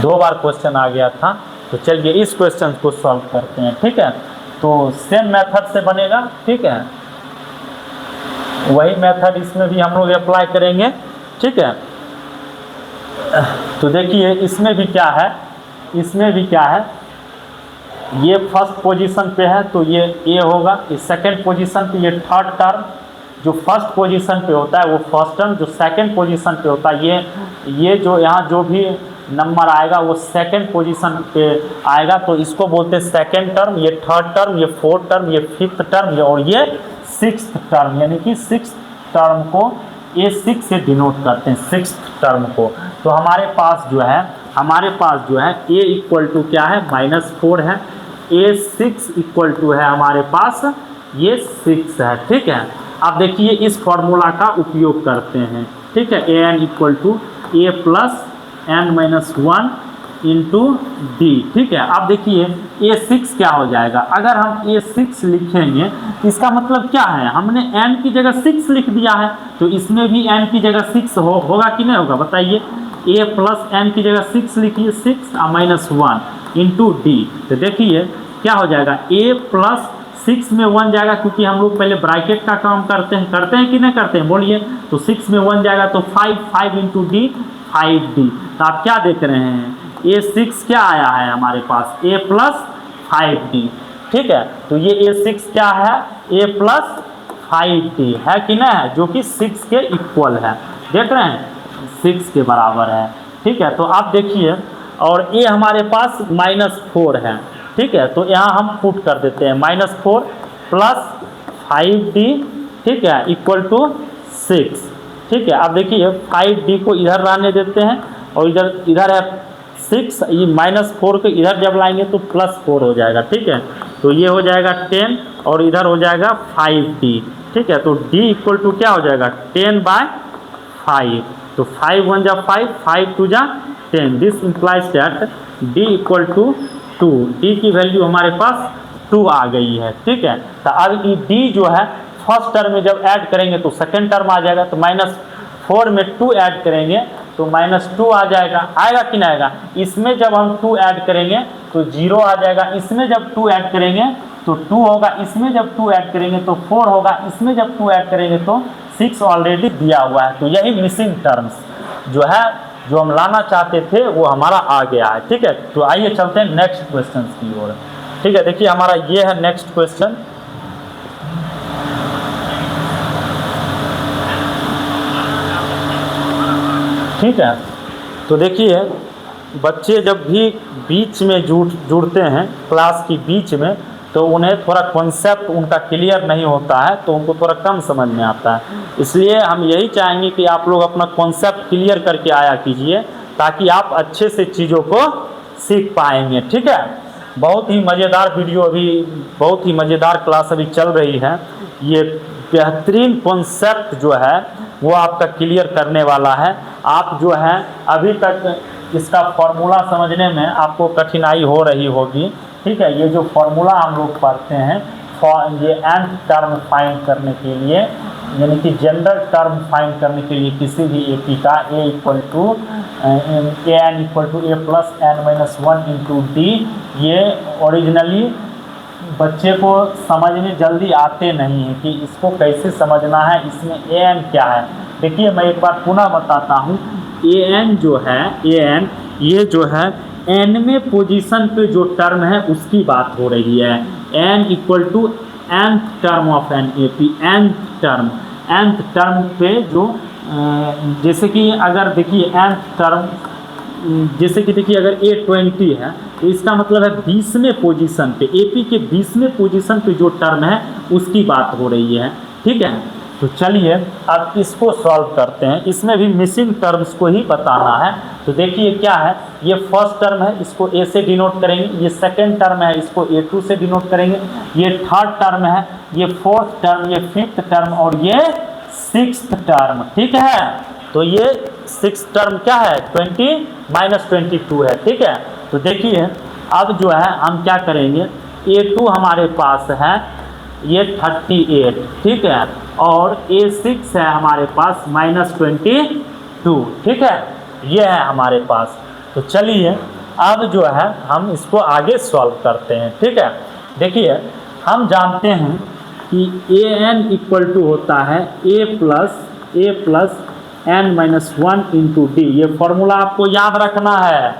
A: 2 बार क्वेश्चन आ गया था, तो चलिए इस क्वेश्चन को सॉल्व करते हैं। ठीक है, तो सेम मेथड से बनेगा। ठीक है, वही मेथड इसमें भी हम लोग अप्लाई करेंगे। ठीक है, तो देखिए इसमें भी क्या है, इसमें भी क्या है, ये फर्स्ट पोजीशन पे है तो ये ए होगा, इस सेकंड पोजीशन पे ये थर्ड टर्म, जो फर्स्ट पोजीशन पे होता है वो फर्स्ट टर्म, जो सेकंड पोजीशन पे होता है ये जो यहाँ जो भी नंबर आएगा वो सेकंड पोजीशन पे आएगा, तो इसको बोलते हैं सेकंड टर्म, ये थर्ड टर्म, ये फोर्थ टर्म, ये फिफ्थ टर्म, और ये सिक्स्थ टर्म, यानी कि सिक्स्थ टर्म को A6 से डिनोट करते हैं, सिक्स्थ टर्म को। तो हमारे पास जो है A इक्वल टू क्या है, -4 है, A6 इक्वल टू है हमारे पास ये 6 है। ठीक है, अब देखिए इस फॉर्मूला का उपयोग करते हैं। ठीक है, an equal to A plus n-1 into d. ठीक है, अब देखिए A6 क्या हो जाएगा, अगर हम A6 लिखेंगे इसका मतलब क्या है, हमने n की जगह 6 लिख दिया है, तो इसमें भी n की जगह 6 होगा कि नहीं होगा, बताइए। A प्लस n की जगह 6 लिखिए, 6 और -1 इंटू डी, तो देखिए क्या हो जाएगा, A प्लस 6 में 1 जाएगा, क्योंकि हम लोग पहले ब्रैकेट का काम करते हैं कि नहीं करते हैं, बोलिए। तो 6 में 1 जाएगा तो 5 इंटू डी 5D। तो आप क्या देख रहे हैं, A6 क्या आया है हमारे पास, A प्लस 5D। ठीक है, तो ये A6 क्या है, A प्लस 5D है कि नहीं है, जो कि 6 के इक्वल है, देख रहे हैं 6 के बराबर है। ठीक है, तो आप देखिए, और A हमारे पास -4 है। ठीक है, तो यहाँ हम पुट कर देते हैं -4 प्लस 5D, ठीक है, इक्वल टू 6। ठीक है, अब देखिए 5D को इधर लाने देते हैं, और इधर है 6, ये -4 को इधर जब लाएंगे तो +4 हो जाएगा। ठीक है, तो ये हो जाएगा 10 और इधर हो जाएगा 5D। ठीक है, तो D इक्वल टू क्या हो जाएगा, 10/5, तो 5 1 जा 5, 5 2 जा 10, this implies that D equal to 2। D की वैल्यू हमारे पास 2 आ गई है। ठीक है, तो अब ये D जो है फर्स्ट टर्म में जब ऐड करेंगे तो सेकंड टर्म आ जाएगा, तो -4 में 2 ऐड करेंगे तो -2 आ जाएगा, आएगा कि नहीं आएगा। इसमें जब हम 2 ऐड करेंगे तो 0 आ जाएगा, इसमें जब 2 ऐड करेंगे तो 2 होगा, इसमें जब 2 ऐड करेंगे तो 4 होगा, इसमें जब 2 ऐड करेंगे तो 6 ऑलरेडी दिया हुआ है। तो यही मिसिंग टर्म्स जो है, जो हम लाना चाहते थे वो हमारा आ गया है। ठीक है, तो आइए चलते हैं नेक्स्ट क्वेश्चन की ओर। ठीक है, देखिए हमारा ये है नेक्स्ट क्वेश्चन। ठीक है, तो देखिए बच्चे जब भी बीच में जुड़ते हैं क्लास की बीच में, तो उन्हें थोड़ा कॉन्सेप्ट उनका क्लियर नहीं होता है, तो उनको थोड़ा कम समझ में आता है। इसलिए हम यही चाहेंगे कि आप लोग अपना कॉन्सेप्ट क्लियर करके आया कीजिए, ताकि आप अच्छे से चीज़ों को सीख पाएंगे। ठीक है, बहुत ही मज़ेदार वीडियो अभी, बहुत ही मज़ेदार क्लास अभी चल रही है। ये बेहतरीन कॉन्सेप्ट जो है वो आपका क्लियर करने वाला है। आप जो है अभी तक इसका फॉर्मूला समझने में आपको कठिनाई हो रही होगी, ठीक है। ये जो फॉर्मूला हम लोग पढ़ते हैं ये nth टर्म फाइंड करने के लिए, यानी कि जनरल टर्म फाइंड करने के लिए किसी भी AP का a equal to an equal to a plus n minus 1 into d, ये ओरिजिनली बच्चे को समझने जल्दी आते नहीं है कि इसको कैसे समझना है, इसमें an क्या है। देखिए मैं एक बार पुनः बताता हूँ, an जो है an ये जो है n में पोजीशन पे जो टर्म है उसकी बात हो रही है। n equal to nth term of an AP, nth term पे जो जैसे कि अगर देखिए nth टर्म, जैसे कि देखिए अगर A20 है तो इसका मतलब है 20वें पोजीशन पे, AP के 20वें पोजीशन पे जो टर्म है उसकी बात हो रही है, ठीक है। तो चलिए अब इसको सॉल्व करते हैं, इसमें भी मिसिंग टर्म्स को ही बताना है। तो देखिए क्या है, ये फर्स्ट टर्म है इसको A से डिनोट करेंगे, ये सेकेंड टर्म है इसको A2 से डिनोट करेंगे, ये थर्ड टर्म है, ये फोर्थ टर्म, ये फिफ्थ टर्म और ये सिक्स्थ टर्म, ठीक है। तो ये सिक्स टर्म क्या है 20 माइनस 22 है, ठीक है। तो देखिए अब जो है हम क्या करेंगे, A2 हमारे पास है ये 38, ठीक है, और A6 है हमारे पास माइनस 22, ठीक है, ये है हमारे पास। तो चलिए अब जो है हम इसको आगे सॉल्व करते हैं, ठीक है। देखिए हम जानते हैं कि an इक्वल टू होता है a plus n minus 1 into d, ये फॉर्मूला आपको याद रखना है।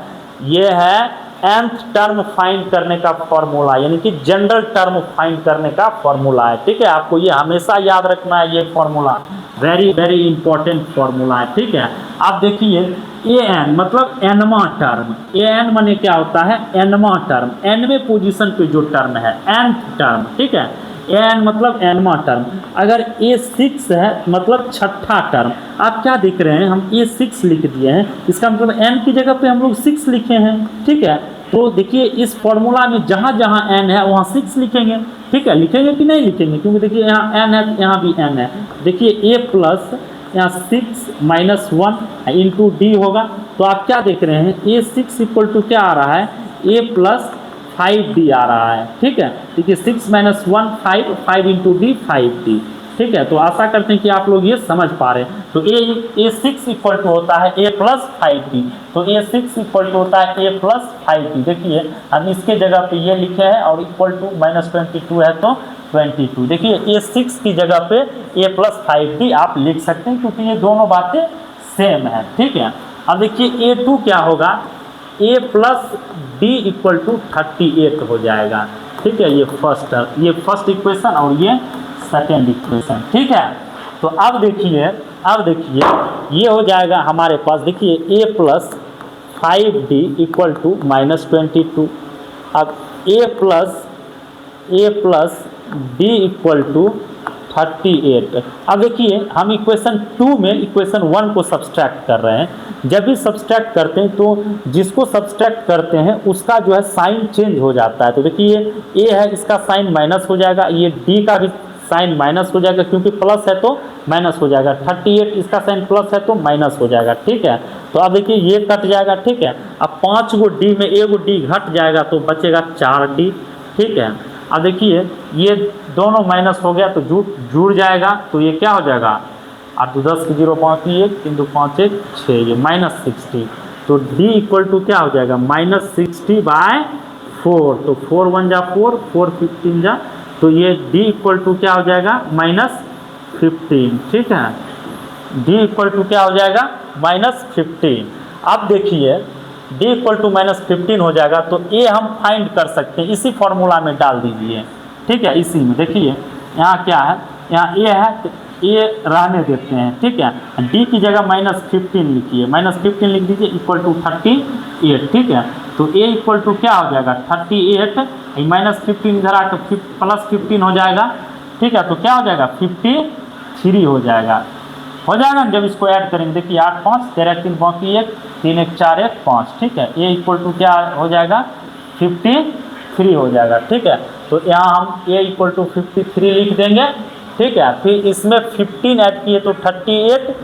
A: ये है nth टर्म फाइंड करने का फॉर्मूला, यानी कि जनरल टर्म फाइंड करने का फॉर्मूला है, ठीक है। आपको ये हमेशा याद रखना है, ये formula very very important formula है, ठीक है। आप देखिए an मतलब nवां टर्म, an माने क्या होता है nवां टर्म, nवें पोजीशन पे जो टर्म है nth टर्म, ठीक है। an मतलब nवां टर्म, अगर A6 है मतलब छठा टर्म, आप क्या देख रहे हैं हम A6 लिख दिए हैं, इसका मतलब n की जगह पे हम लोग 6 लिखे हैं, ठीक है। तो देखिए इस फॉर्मूला में जहाँ जहाँ n है वहाँ 6 लिखेंगे, ठीक है। लिखेंगे कि नहीं लिखेंगे, क्योंकि देखिए यहाँ n है यहाँ भी n है। देखिए a प्लस यहाँ 6 माइनस 1 इंटू डी होगा, तो आप क्या देख रहे हैं A6 इक्वल टू क्या आ रहा है a प्लस 5d आ रहा है, ठीक है। देखिए 6 माइनस 1 5 इंटू डी 5d, ठीक है। तो आशा करते हैं कि आप लोग ये समझ पा रहे हैं। तो A6 इक्वल टू होता है a प्लस 5d, तो A6 इक्वल टू होता है a प्लस 5d। देखिए हम इसके जगह पे ये लिखे हैं और इक्वल टू माइनस 22 है तो 22। देखिए A6 की जगह पे a प्लस 5d आप लिख सकते हैं, क्योंकि ये दोनों बातें सेम है, ठीक है। अब देखिए A2 क्या होगा, a plus d equal to 38 हो जाएगा, ठीक है। ये फर्स्ट इक्वेशन और ये सेकेंड इक्वेशन, ठीक है। तो अब देखिए ये हो जाएगा हमारे पास, देखिए a plus 5d equal to minus 22। अब a plus d equal to 38। अब देखिए हम इक्वेशन 2 में इक्वेशन 1 को सब्सट्रैक्ट कर रहे हैं। जब भी सब्सट्रैक्ट करते हैं तो जिसको सब्सट्रैक्ट करते हैं उसका जो है साइन चेंज हो जाता है। तो देखिए a है इसका साइन माइनस हो जाएगा, ये d का भी साइन माइनस हो जाएगा, क्योंकि प्लस है तो माइनस हो जाएगा। 38 इसका साइन प्लस है तो माइनस हो जाएगा, ठीक है। तो अब देखिए ये कट जाएगा, ठीक है। अब 5 गो डी में एगो डी घट जाएगा तो बचेगा 4d, ठीक है। अब देखिए ये दोनों माइनस हो गया तो जुड़ जाएगा, तो ये क्या हो जाएगा 8 2 10 0 5 1 3 2 5 1 6, ये माइनस 60। तो d इक्वल टू क्या हो जाएगा माइनस 60/4, तो 4 1 जा 4 4 15 जा, तो ये d इक्वल टू क्या हो जाएगा माइनस 15, ठीक है। d इक्वल टू क्या हो जाएगा माइनस 15। अब देखिए d इक्वल टू माइनस 15 हो जाएगा तो a हम फाइंड कर सकते हैं, इसी फॉर्मूला में डाल दीजिए, ठीक है। इसी में देखिए यहाँ क्या है, यहाँ a है तो a रहने देते हैं, ठीक है। d की जगह माइनस 15 लिखिए, माइनस 15 लिख दीजिए इक्वल टू 38, ठीक है। तो a इक्वल टू क्या हो जाएगा 38, माइनस 15 इधर आकर प्लस 15 हो जाएगा, ठीक है। तो क्या हो जाएगा 53 हो जाएगा ना जब इसको ऐड करेंगे। देखिए 8 5 13 3 बाकी 1 3 1 4 1 5, ठीक है। a इक्वल टू क्या हो जाएगा 53 हो जाएगा, ठीक है। तो यहाँ हम a इक्वल टू 53 लिख देंगे, ठीक है। फिर इसमें 15 ऐड किए तो 38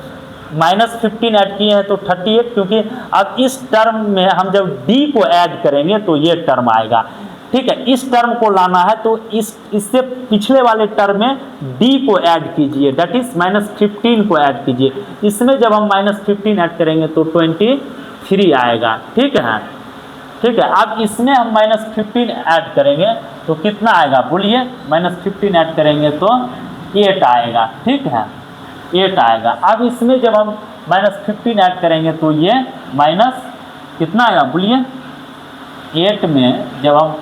A: -15 ऐड किए हैं तो 38, क्योंकि अब इस टर्म में हम जब d को ऐड करेंगे तो ये टर्म आएगा। ठीक है, इस टर्म को लाना है तो इससे पिछले वाले टर्म में d को ऐड कीजिए, दैट इज -15 को ऐड कीजिए। इसमें जब हम -15 ऐड करेंगे तो 23 आएगा। ठीक है, ठीक है। अब इसमें हम -15 ऐड करेंगे तो कितना आएगा बोलिए, -15 ऐड करेंगे तो 8 आएगा। ठीक है, 8 आएगा। अब इसमें जब हम -15 ऐड करेंगे तो ये माइनस कितना आएगा बोलिए, 8 में जब हम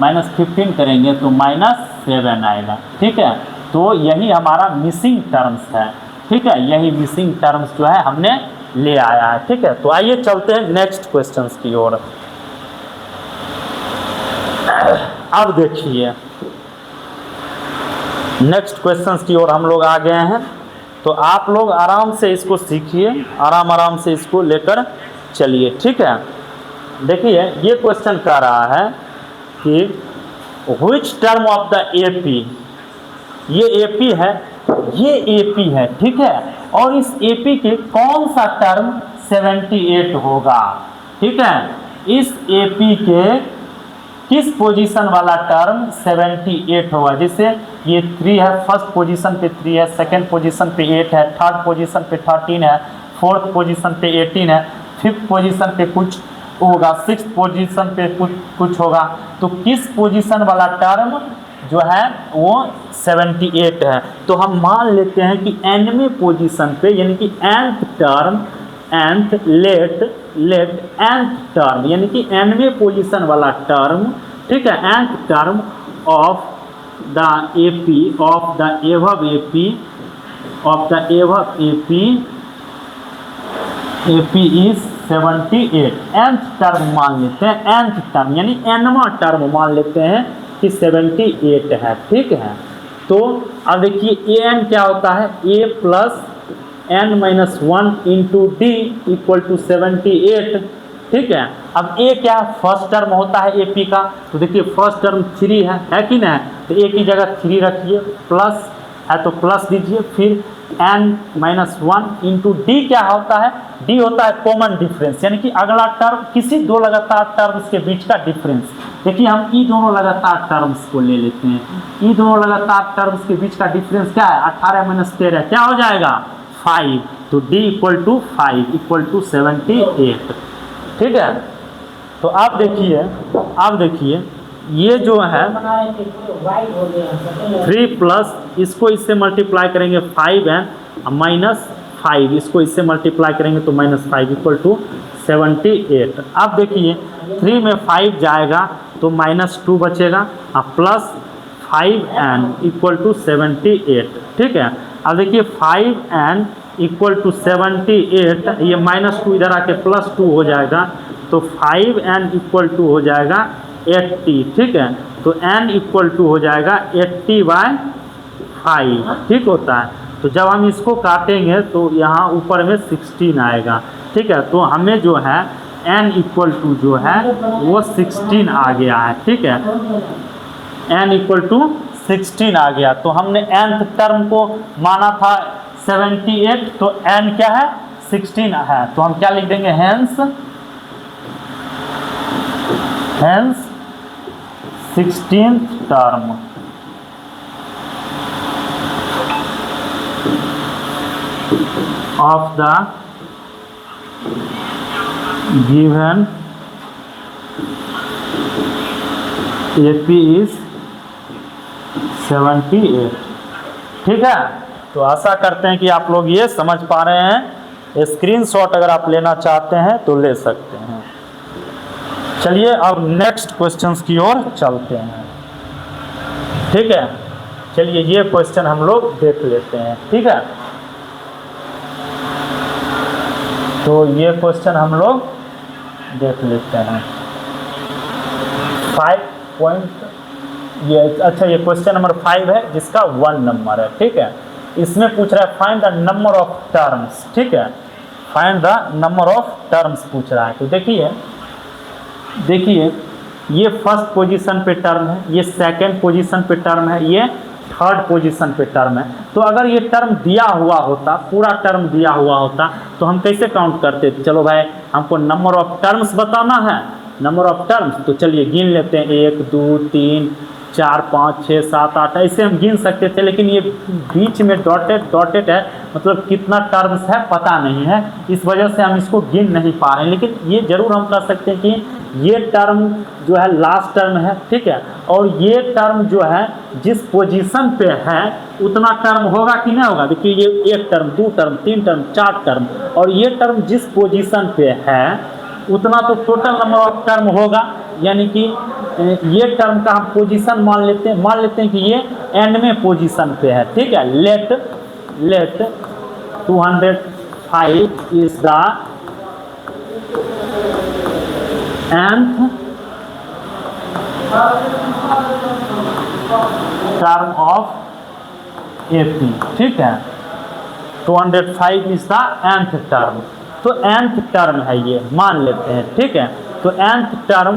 A: -15 करेंगे तो -7 आएगा। ठीक है, तो यही हमारा मिसिंग टर्म्स है। ठीक है, यही मिसिंग टर्म्स जो है हमने ले आया है। ठीक है, तो आइए चलते हैं नेक्स्ट क्वेश्चंस की ओर। अब देखिए नेक्स्ट क्वेश्चंस की ओर हम लोग आ गए हैं, तो आप लोग आराम से इसको सीखिए, आराम से इसको लेकर चलिए। ठीक है, देखिए ये क्वेश्चन कह रहा है कि which term of the AP, ये एपी है, ये एपी है। ठीक है, और इस एपी के कौन सा टर्म 78 होगा। ठीक है, इस एपी के किस पोजीशन वाला टर्म 78 होगा। जैसे ये 3 है, फर्स्ट पोजीशन पे 3 है, सेकंड पोजीशन पे 8 है, थर्ड पोजीशन पे 13 है, फोर्थ पोजीशन पे 18 है, फिफ्थ पोजीशन पे कुछ होगा, सिक्स्थ पोजीशन पे कुछ होगा। तो किस पोजीशन वाला टर्म जो है वो 78 है। तो हम मान लेते हैं कि nवें पोजीशन पे, यानी कि nth term, nth let nth term, यानी कि nवें पोजीशन वाला टर्म, ठीक है, nth term of the AP of the above AP is 78। nth टर्म मान लेते हैं, nth टर्म यानी nवां टर्म मान लेते हैं कि 78 है। ठीक है, तो अब देखिए an क्या होता है, a plus n-1 into d equal to 78। ठीक है, अब a क्या फर्स्ट टर्म होता है AP का, तो देखिए फर्स्ट टर्म 3 है कि नहीं, तो a की जगह 3 रखिए, प्लस है तो प्लस दीजिए, फिर n-1 इंटू डी क्या होता है, d होता है कॉमन डिफरेंस, यानी कि अगला टर्म किसी दो लगातार टर्म्स के बीच का डिफरेंस। देखिए हम ई दोनों लगातार टर्म्स को ले लेते हैं, ई दोनों लगातार टर्म्स के बीच का डिफरेंस क्या है, 18 - 13 क्या हो जाएगा 5, तो d equal to 5 equal to 78। ठीक है, तो आप देखिए ये जो है 3 प्लस इसको इससे मल्टीप्लाई करेंगे 5n माइनस 5 इसको इससे मल्टीप्लाई करेंगे तो -5 इक्वल टू 78। अब देखिए 3 में 5 जाएगा तो -2 बचेगा, प्लस 5n इक्वल टू 78। ठीक है, अब देखिए 5n इक्वल टू 78, ये -2 इधर आके +2 हो जाएगा, तो 5n इक्वल टू हो जाएगा 80। ठीक है, तो n इक्वल टू हो जाएगा 80/5। ठीक होता है, तो जब हम इसको काटेंगे तो यहाँ ऊपर में 16 आएगा। ठीक है, तो हमें जो है n इक्वल टू जो है वो 16 आ गया है। ठीक है, n इक्वल टू 16 आ गया, तो हमने nth टर्म को माना था 78, तो n क्या है 16 है, तो हम क्या लिख देंगे, hence 16th term of the given AP is 78। ठीक है, तो आशा करते हैं कि आप लोग ये समझ पा रहे हैं। स्क्रीनशॉट अगर आप लेना चाहते हैं तो ले सकते हैं। चलिए अब नेक्स्ट क्वेश्चंस की ओर चलते हैं। ठीक है, चलिए ये क्वेश्चन हम लोग देख लेते हैं। ठीक है, तो ये क्वेश्चन हम लोग देख लेते हैं। 5 पॉइंट ये अच्छा, ये क्वेश्चन नंबर 5 है जिसका 1 नंबर है। ठीक है, इसमें पूछ रहा है find the number of terms. ठीक है, find the number of terms पूछ रहा है। तो देखिए ये फर्स्ट पोजीशन पे टर्म है, ये सेकंड पोजीशन पे टर्म है, ये थर्ड पोजीशन पे टर्म है। तो अगर ये टर्म दिया हुआ होता, पूरा टर्म दिया हुआ होता, तो हम कैसे काउंट करते? चलो भाई हमको नंबर ऑफ टर्म्स बताना है, नंबर ऑफ टर्म्स, तो चलिए गिन लेते हैं 1 2 3 4 5 6 7 8 ऐसे हम गिन सकते थे, लेकिन ये बीच में डॉटेड है, मतलब कितना टर्म्स है पता नहीं है, इस वजह से हम इसको गिन नहीं पा रहे हैं। लेकिन ये जरूर हम कर सकते हैं कि ये टर्म जो है लास्ट टर्म है, ठीक है, और ये टर्म जो है जिस पोजीशन पे है उतना टर्म होगा कि नहीं होगा। देखिए ये 1 टर्म 2 टर्म 3 टर्म 4 टर्म, और ये टर्म जिस पोजीशन पे है उतना तो टोटल नंबर ऑफ टर्म होगा, यानी कि ये टर्म का हम पोजीशन मान लेते हैं कि ये एंड में पोजीशन पे है, ठीक है। Let 205 is the nth term of AP, ठीक है। 205 इज द nth टर्म, तो nth टर्म है ये, मान लेते हैं, ठीक है। तो nth टर्म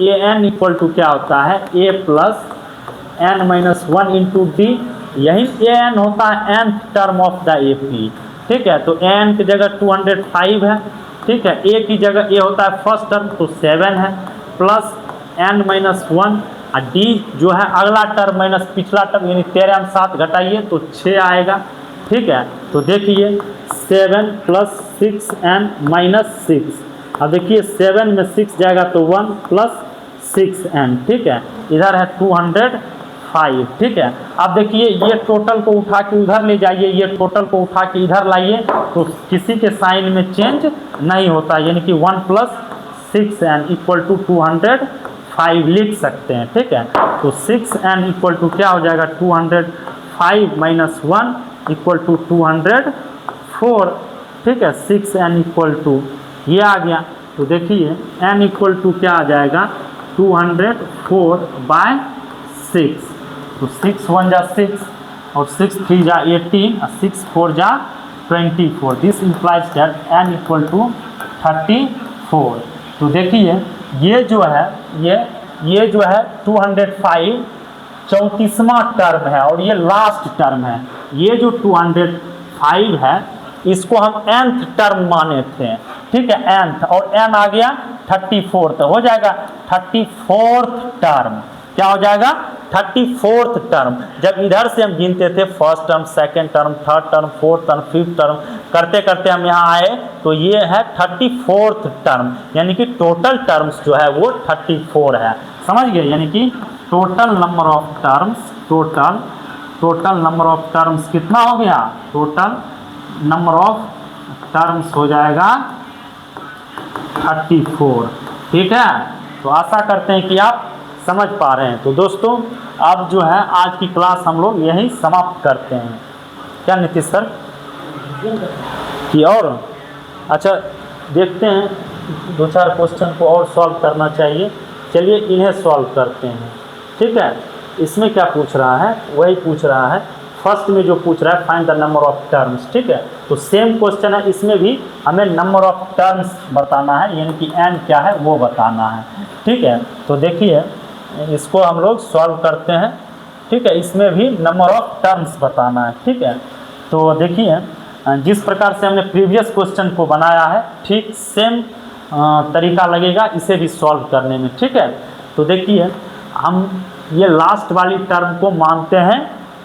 A: an इक्वल टू क्या होता है, a plus n minus 1 into d, यही an होता है nth term of the AP, ठीक है। तो n की जगह 205 है, ठीक है, a की जगह a होता है फर्स्ट टर्म तो 7 है, प्लस n माइनस 1, और d जो है अगला टर्म माइनस पिछला टर्म, यानी 13 में 7 घटाइए तो 6 आएगा, ठीक है। तो देखिए 7 प्लस 6n माइनस 6, अब देखिए 7 में 6 जाएगा तो 1 प्लस 6n, ठीक है, इधर है 205, ठीक है। अब देखिए ये टोटल को उठा के उधर ले जाइए, ये टोटल को उठा के इधर लाइए, तो किसी के साइन में चेंज नहीं होता, यानी कि 1 प्लस 6n इक्वल टू 205 लिख सकते हैं, ठीक है। तो 6n इक्वल टू क्या हो जाएगा, 205 माइनस 1 इक्वल टू 204, ठीक है। 6n इक्वल टू ये आ गया, तो देखिए n इक्वल टू क्या आ जाएगा, 204/6, तो 6 1 जा 6 और 6 3 जा 18 और 6 4 जा 24, this implies that n equal to 34। तो देखिए ये जो है ये जो है 205 34वां टर्म है और ये लास्ट टर्म है। ये जो 205 है इसको हम nth टर्म माने थे, ठीक है, nth, और n आ गया 34, तो हो जाएगा 34th टर्म, क्या हो जाएगा 34th टर्म। जब इधर से हम गिनते थे first term, second term, third term, fourth term, fifth term, करते करते हम यहाँ आए तो ये है 34th टर्म, यानी कि टोटल टर्म्स जो है वो 34 है, समझ गए। यानी कि total number of terms, total number of terms कितना हो गया, टोटल नंबर ऑफ टर्म्स हो जाएगा 34, ठीक है। तो आशा करते हैं कि आप समझ पा रहे हैं। तो दोस्तों अब जो है आज की क्लास हम लोग यहीं समाप्त करते हैं, क्या नीतीश सर कि और अच्छा देखते हैं 2-4 क्वेश्चन को और सॉल्व करना चाहिए। चलिए इन्हें सॉल्व करते हैं, ठीक है। इसमें क्या पूछ रहा है, वही पूछ रहा है फर्स्ट में जो पूछ रहा है find the number of terms, ठीक है। तो सेम क्वेश्चन है, इसमें भी हमें नंबर ऑफ टर्म्स बताना है, यानी कि n क्या है वो बताना है, ठीक है। तो देखिए इसको हम लोग सॉल्व करते हैं, ठीक है। इसमें भी नंबर ऑफ टर्म्स बताना है, ठीक है। तो देखिए जिस प्रकार से हमने प्रीवियस क्वेश्चन को बनाया है ठीक सेम तरीका लगेगा इसे भी सॉल्व करने में, ठीक है। तो देखिए हम ये लास्ट वाली टर्म को मानते हैं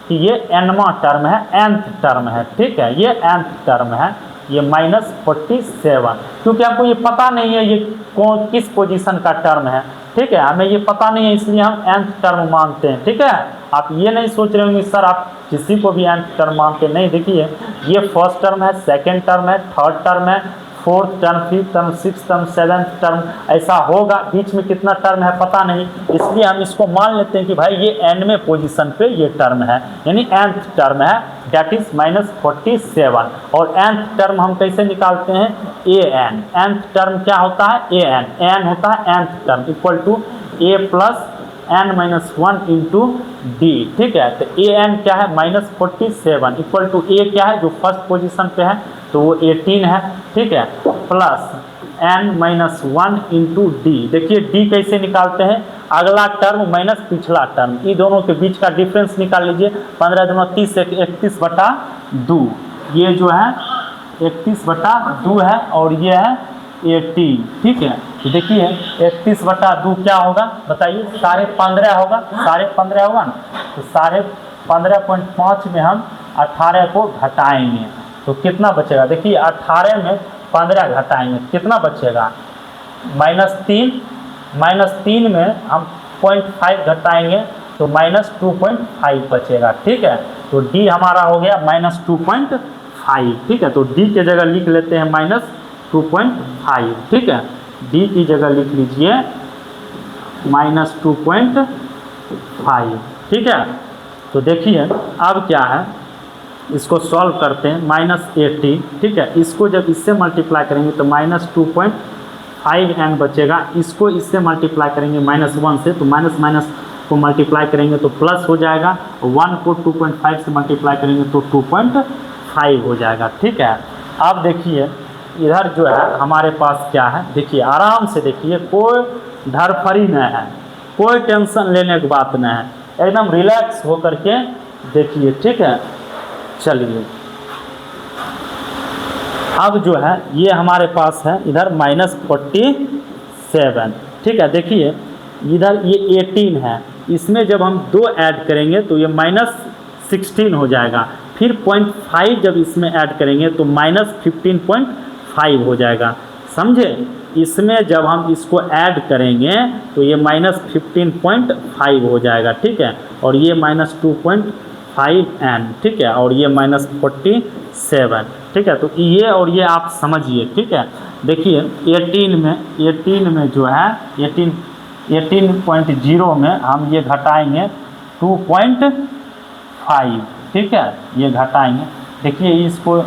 A: कि ये nवां टर्म है, nth टर्म है, ठीक है, ये nth टर्म है, ये -47, क्योंकि आपको ये पता नहीं है ये कौन किस पोजीशन का टर्म है, ठीक है, हमें ये पता नहीं है इसलिए हम nth टर्म मानते हैं, ठीक है। आप ये नहीं सोच रहे होंगे सर आप किसी को भी nth टर्म मानते नहीं, देखिए ये फर्स्ट टर्म है, सेकेंड टर्म है, थर्ड टर्म है, fourth term, fifth term, six term, seventh term, ऐसा होगा, बीच में कितना टर्म है पता नहीं, इसलिए हम इसको मान लेते हैं कि भाई ये nवें पोजीशन पे ये टर्म है, यानी nth टर्म है, दैट इज -47। और nth टर्म हम कैसे निकालते हैं, an, nth टर्म क्या होता है an, n होता है nth term equal to a plus n-1 into d, ठीक है। तो an क्या है -47 इक्वल टू a क्या है जो फर्स्ट पोजीशन पे है तो वो 18 है, ठीक है, प्लस n-1 इंटू डी। देखिए d कैसे निकालते हैं, अगला टर्म माइनस पिछला टर्म, ये दोनों के बीच का डिफरेंस निकाल लीजिए। 15 दूना 30, 31/2, ये जो है 31/2 है और ये है 18, ठीक है। तो देखिए 31/2 क्या होगा बताइए, 15.5 होगा, 15.5 होगा ना, तो 15.5 में हम 18 को घटाएंगे तो कितना बचेगा, देखिए 18 में 15 घटाएंगे कितना बचेगा, -3 में हम 0.5 घटाएंगे तो -2.5 बचेगा, ठीक है। तो डी हमारा हो गया -2.5, ठीक है। तो डी के जगह लिख लेते हैं -2.5, ठीक है। डी की जगह लिख लीजिए -2.5, ठीक है। तो देखिए अब क्या है, इसको सॉल्व करते हैं, -18, ठीक है। इसको जब इससे मल्टीप्लाई करेंगे तो -2.5n बचेगा, इसको इससे मल्टीप्लाई करेंगे -1 से तो माइनस माइनस को मल्टीप्लाई करेंगे तो प्लस हो जाएगा, 1 को 2.5 से मल्टीप्लाई करेंगे तो 2.5 हो जाएगा, ठीक है। अब देखिए इधर जो है हमारे पास क्या है, देखिए आराम से देखिए, कोई धड़फड़ी नहीं है, कोई टेंशन लेने की बात नहीं है, एकदम रिलैक्स होकर के देखिए, ठीक है। चलिए अब जो है ये हमारे पास है इधर -47, ठीक है। देखिए इधर ये 18 है, इसमें जब हम 2 ऐड करेंगे तो ये -16 हो जाएगा, फिर 0.5 जब इसमें ऐड करेंगे तो -15.5 हो जाएगा, समझे। इसमें जब हम इसको ऐड करेंगे तो ये -15.5 हो जाएगा, ठीक है। और ये -2.5n, ठीक है। और ये -47, ठीक है। तो ये और ये आप समझिए, ठीक है। देखिए 18 में जो है 18.0 में हम ये घटाएंगे 2.5, ठीक है। ये घटाएंगे, देखिए इसको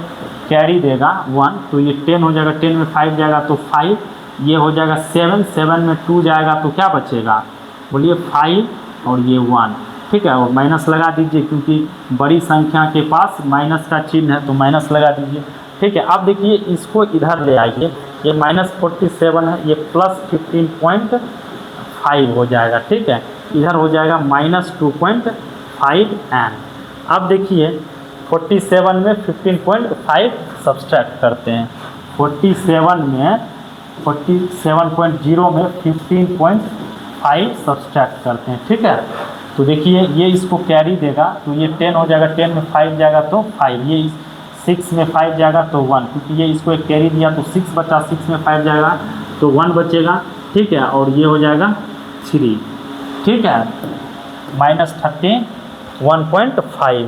A: कैरी देगा 1 तो ये 10 हो जाएगा, 10 में 5 जाएगा तो 5, ये हो जाएगा 7 में 2 जाएगा तो क्या बचेगा, बोलिए 5 और ये 1, ठीक है। और माइनस लगा दीजिए क्योंकि बड़ी संख्या के पास माइनस का चिन्ह है तो माइनस लगा दीजिए, ठीक है। अब देखिए इसको इधर ले आइए, ये -47 है, ये +15.5 हो जाएगा, ठीक है। इधर हो जाएगा -2.5n। अब देखिए 47 में 15.5 सब्सट्रैक्ट करते हैं, 47 में 47.0 में 15.5 सब्सट्रैक्ट करते हैं, ठीक है। तो देखिए ये इसको कैरी देगा तो ये 10 हो जाएगा, 10 में 5 जाएगा तो 5, ये 6 में 5 जाएगा तो 1, क्योंकि ये इसको एक कैरी दिया तो 6 बचा, 6 में 5 जाएगा तो 1 बचेगा, ठीक है। और ये हो जाएगा 3, ठीक है, -31.5,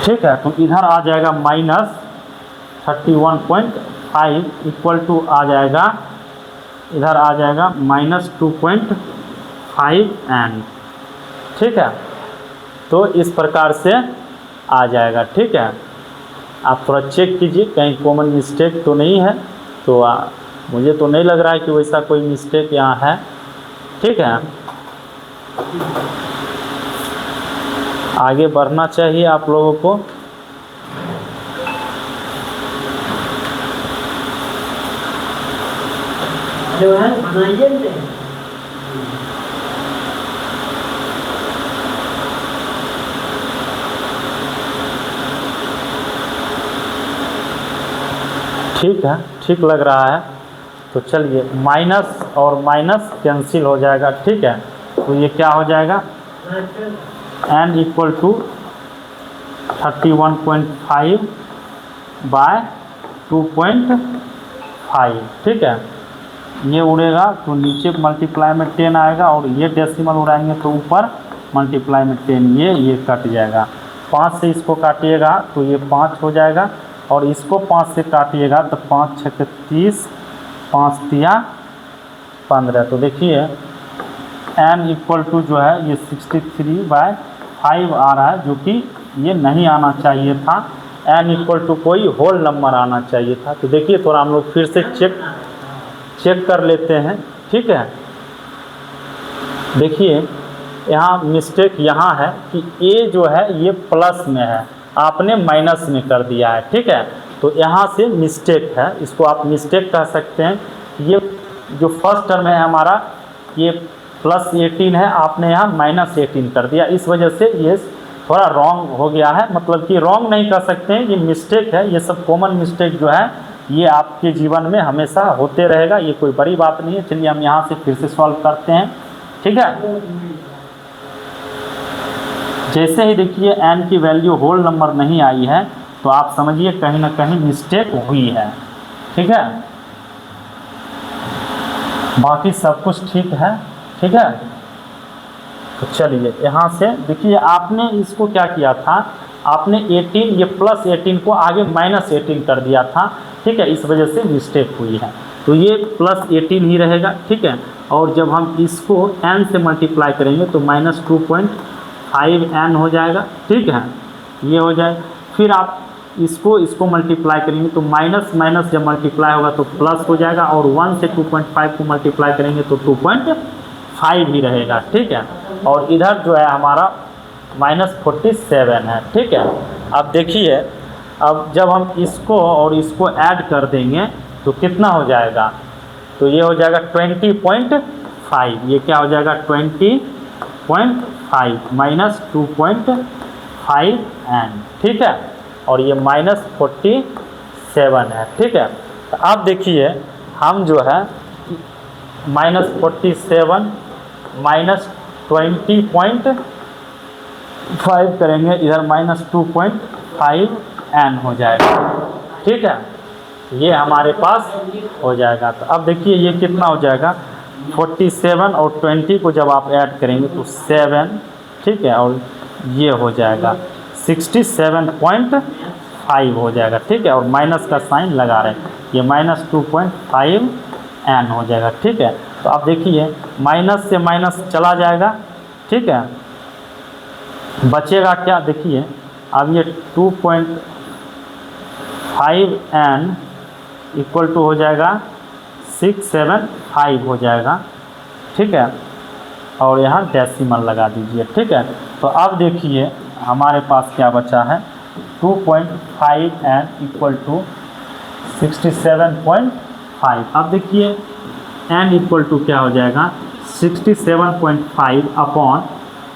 A: ठीक है। तो इधर आ जाएगा -31.5 इक्वल टू आ जाएगा, इधर आ जाएगा -2.5n, ठीक है। तो इस प्रकार से आ जाएगा, ठीक है। आप थोड़ा चेक कीजिए कहीं कॉमन मिस्टेक तो नहीं है, तो मुझे तो नहीं लग रहा है कि वैसा कोई मिस्टेक यहाँ है, ठीक है। आगे बढ़ना चाहिए आप लोगों को।
B: जो है बनाइए,
A: ठीक है, ठीक लग रहा है। तो चलिए माइनस और माइनस कैंसिल हो जाएगा, ठीक है। तो ये क्या हो जाएगा, n इक्वल टू 31.5 बाय 2.5, ठीक है। ये उड़ेगा तो नीचे मल्टीप्लाई में 10 आएगा और ये डेसिमल उड़ाएंगे तो ऊपर मल्टीप्लाई में 10, ये कट जाएगा। 5 से इसको काटिएगा तो ये 5 हो जाएगा और इसको 5 से काटिएगा तो 5 × 6 = 30, 5 × 3 = 15। तो देखिए n इक्वल टू जो है ये 63/5 आ रहा है, जो कि ये नहीं आना चाहिए था। n इक्वल टू कोई होल नंबर आना चाहिए था। तो देखिए थोड़ा हम लोग फिर से चेक कर लेते हैं, ठीक है। देखिए यहाँ मिस्टेक यहाँ है कि a जो है ये प्लस में है, आपने माइनस में कर दिया है, ठीक है। तो यहाँ से मिस्टेक है, इसको आप मिस्टेक कह सकते हैं। ये जो फर्स्ट टर्म है हमारा ये +18 है, आपने यहाँ -18 कर दिया, इस वजह से ये थोड़ा रॉन्ग हो गया है। मतलब कि रॉन्ग नहीं कर सकते हैं, ये मिस्टेक है। ये सब कॉमन मिस्टेक जो है ये आपके जीवन में हमेशा होते रहेगा, ये कोई बड़ी बात नहीं है। चलिए हम यहाँ से फिर से सॉल्व करते हैं, ठीक है। जैसे ही देखिए n की वैल्यू होल नंबर नहीं आई है तो आप समझिए कहीं ना कहीं मिस्टेक हुई है, ठीक है। बाकी सब कुछ ठीक है, ठीक है। तो चलिए यहाँ से देखिए, आपने इसको क्या किया था, आपने 18 ये +18 को आगे -18 कर दिया था, ठीक है। इस वजह से मिस्टेक हुई है, तो ये +18 ही रहेगा, ठीक है। और जब हम इसको n से मल्टीप्लाई करेंगे तो -2.5n हो जाएगा, ठीक है। ये हो जाए, फिर आप इसको मल्टीप्लाई करेंगे तो माइनस जब मल्टीप्लाई होगा तो प्लस हो जाएगा, और 1 से 2.5 को मल्टीप्लाई करेंगे तो 2.5 ही रहेगा, ठीक है। और इधर जो है हमारा -47 है, ठीक है। अब देखिए, अब जब हम इसको और इसको ऐड कर देंगे तो कितना हो जाएगा, तो ये हो जाएगा 20.5, ये क्या हो जाएगा 20.5 -2.5n, ठीक है। और ये -47 है, ठीक है। तो अब देखिए हम जो है -47 -20.5 करेंगे, इधर -2.5n हो जाएगा, ठीक है। ये हमारे पास हो जाएगा। तो अब देखिए ये कितना हो जाएगा, 47 और 20 को जब आप ऐड करेंगे तो 7, ठीक है। और ये हो जाएगा 67.5 हो जाएगा, ठीक है। और माइनस का साइन लगा रहे हैं, ये -2.5n हो जाएगा, ठीक है। तो आप देखिए माइनस से माइनस चला जाएगा, ठीक है। बचेगा क्या, देखिए अब ये 2.5n इक्वल टू हो जाएगा 675 हो जाएगा, ठीक है। और यहाँ डेसिमल लगा दीजिए, ठीक है। तो अब देखिए हमारे पास क्या बचा है, 2.5n इक्वल टू 67.5। अब देखिए n इक्वल टू क्या हो जाएगा, 67.5 अपॉन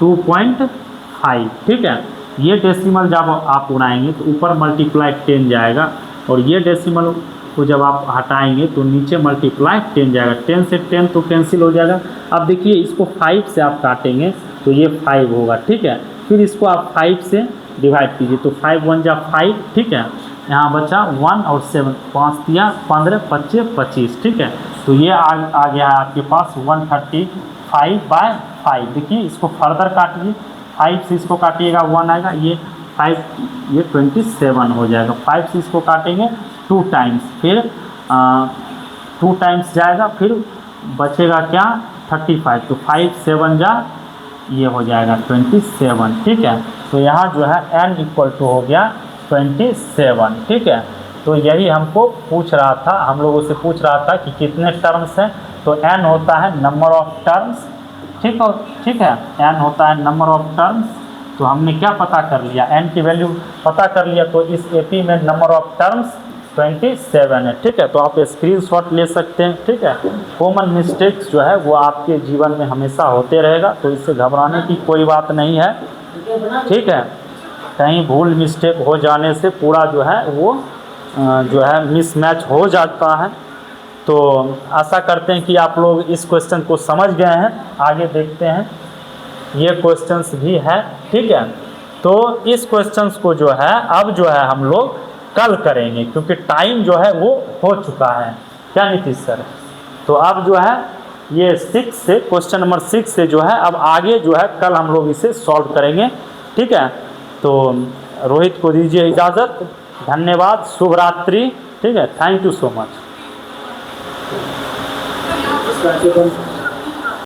A: 2.5, ठीक है। ये डेसिमल जब आप उड़ाएंगे तो ऊपर मल्टीप्लाई 10 जाएगा, और ये डेसिमल को जब आप हटाएंगे तो नीचे मल्टीप्लाई 10 जाएगा। 10 से 10 तो कैंसिल हो जाएगा। अब देखिए इसको 5 से आप काटेंगे तो ये 5 होगा, ठीक है। फिर इसको आप 5 से डिवाइड कीजिए तो 5 1 जा 5, ठीक है। यहाँ बचा 1 और 7, 5 दिया 15, 25 25, ठीक है। तो ये आ गया है आपके पास 135/5। देखिए इसको फर्दर काटिए, 5 से इसको काटिएगा 1 आएगा, ये 5 ये 27 हो जाएगा। 5 से इसको काटेंगे 2 टाइम्स, फिर 2 टाइम्स जाएगा, फिर बचेगा क्या 35, तो 5 7 जा ये हो जाएगा 27, ठीक है। तो यहाँ जो है n इक्वल टू हो गया 27, ठीक है। तो यही हमको पूछ रहा था, हम लोगों से पूछ रहा था कि कितने टर्म्स हैं, तो n होता है नंबर ऑफ टर्म्स, ठीक है। n होता है नंबर ऑफ टर्म्स। तो हमने क्या पता कर लिया, n की वैल्यू पता कर लिया, तो इस AP में नंबर ऑफ टर्म्स 27 है, ठीक है। तो आप स्क्रीनशॉट ले सकते हैं, ठीक है। कॉमन मिस्टेक्स जो है वो आपके जीवन में हमेशा होते रहेगा, तो इससे घबराने की कोई बात नहीं है, ठीक है। कहीं भूल मिस्टेक हो जाने से पूरा जो है वो जो है मिसमैच हो जाता है। तो आशा करते हैं कि आप लोग इस क्वेश्चन को समझ गए हैं। आगे देखते हैं, ये क्वेश्चंस भी है, ठीक है। तो इस क्वेश्चंस को जो है अब जो है हम लोग कल करेंगे, क्योंकि टाइम जो है वो हो चुका है, क्या नीतीश सर। तो अब जो है ये 6 से क्वेश्चन नंबर 6 से जो है अब आगे जो है कल हम लोग इसे सॉल्व करेंगे, ठीक है। तो रोहित को दीजिए इजाज़त, धन्यवाद, शुभ रात्रि, ठीक है। Thank you so much.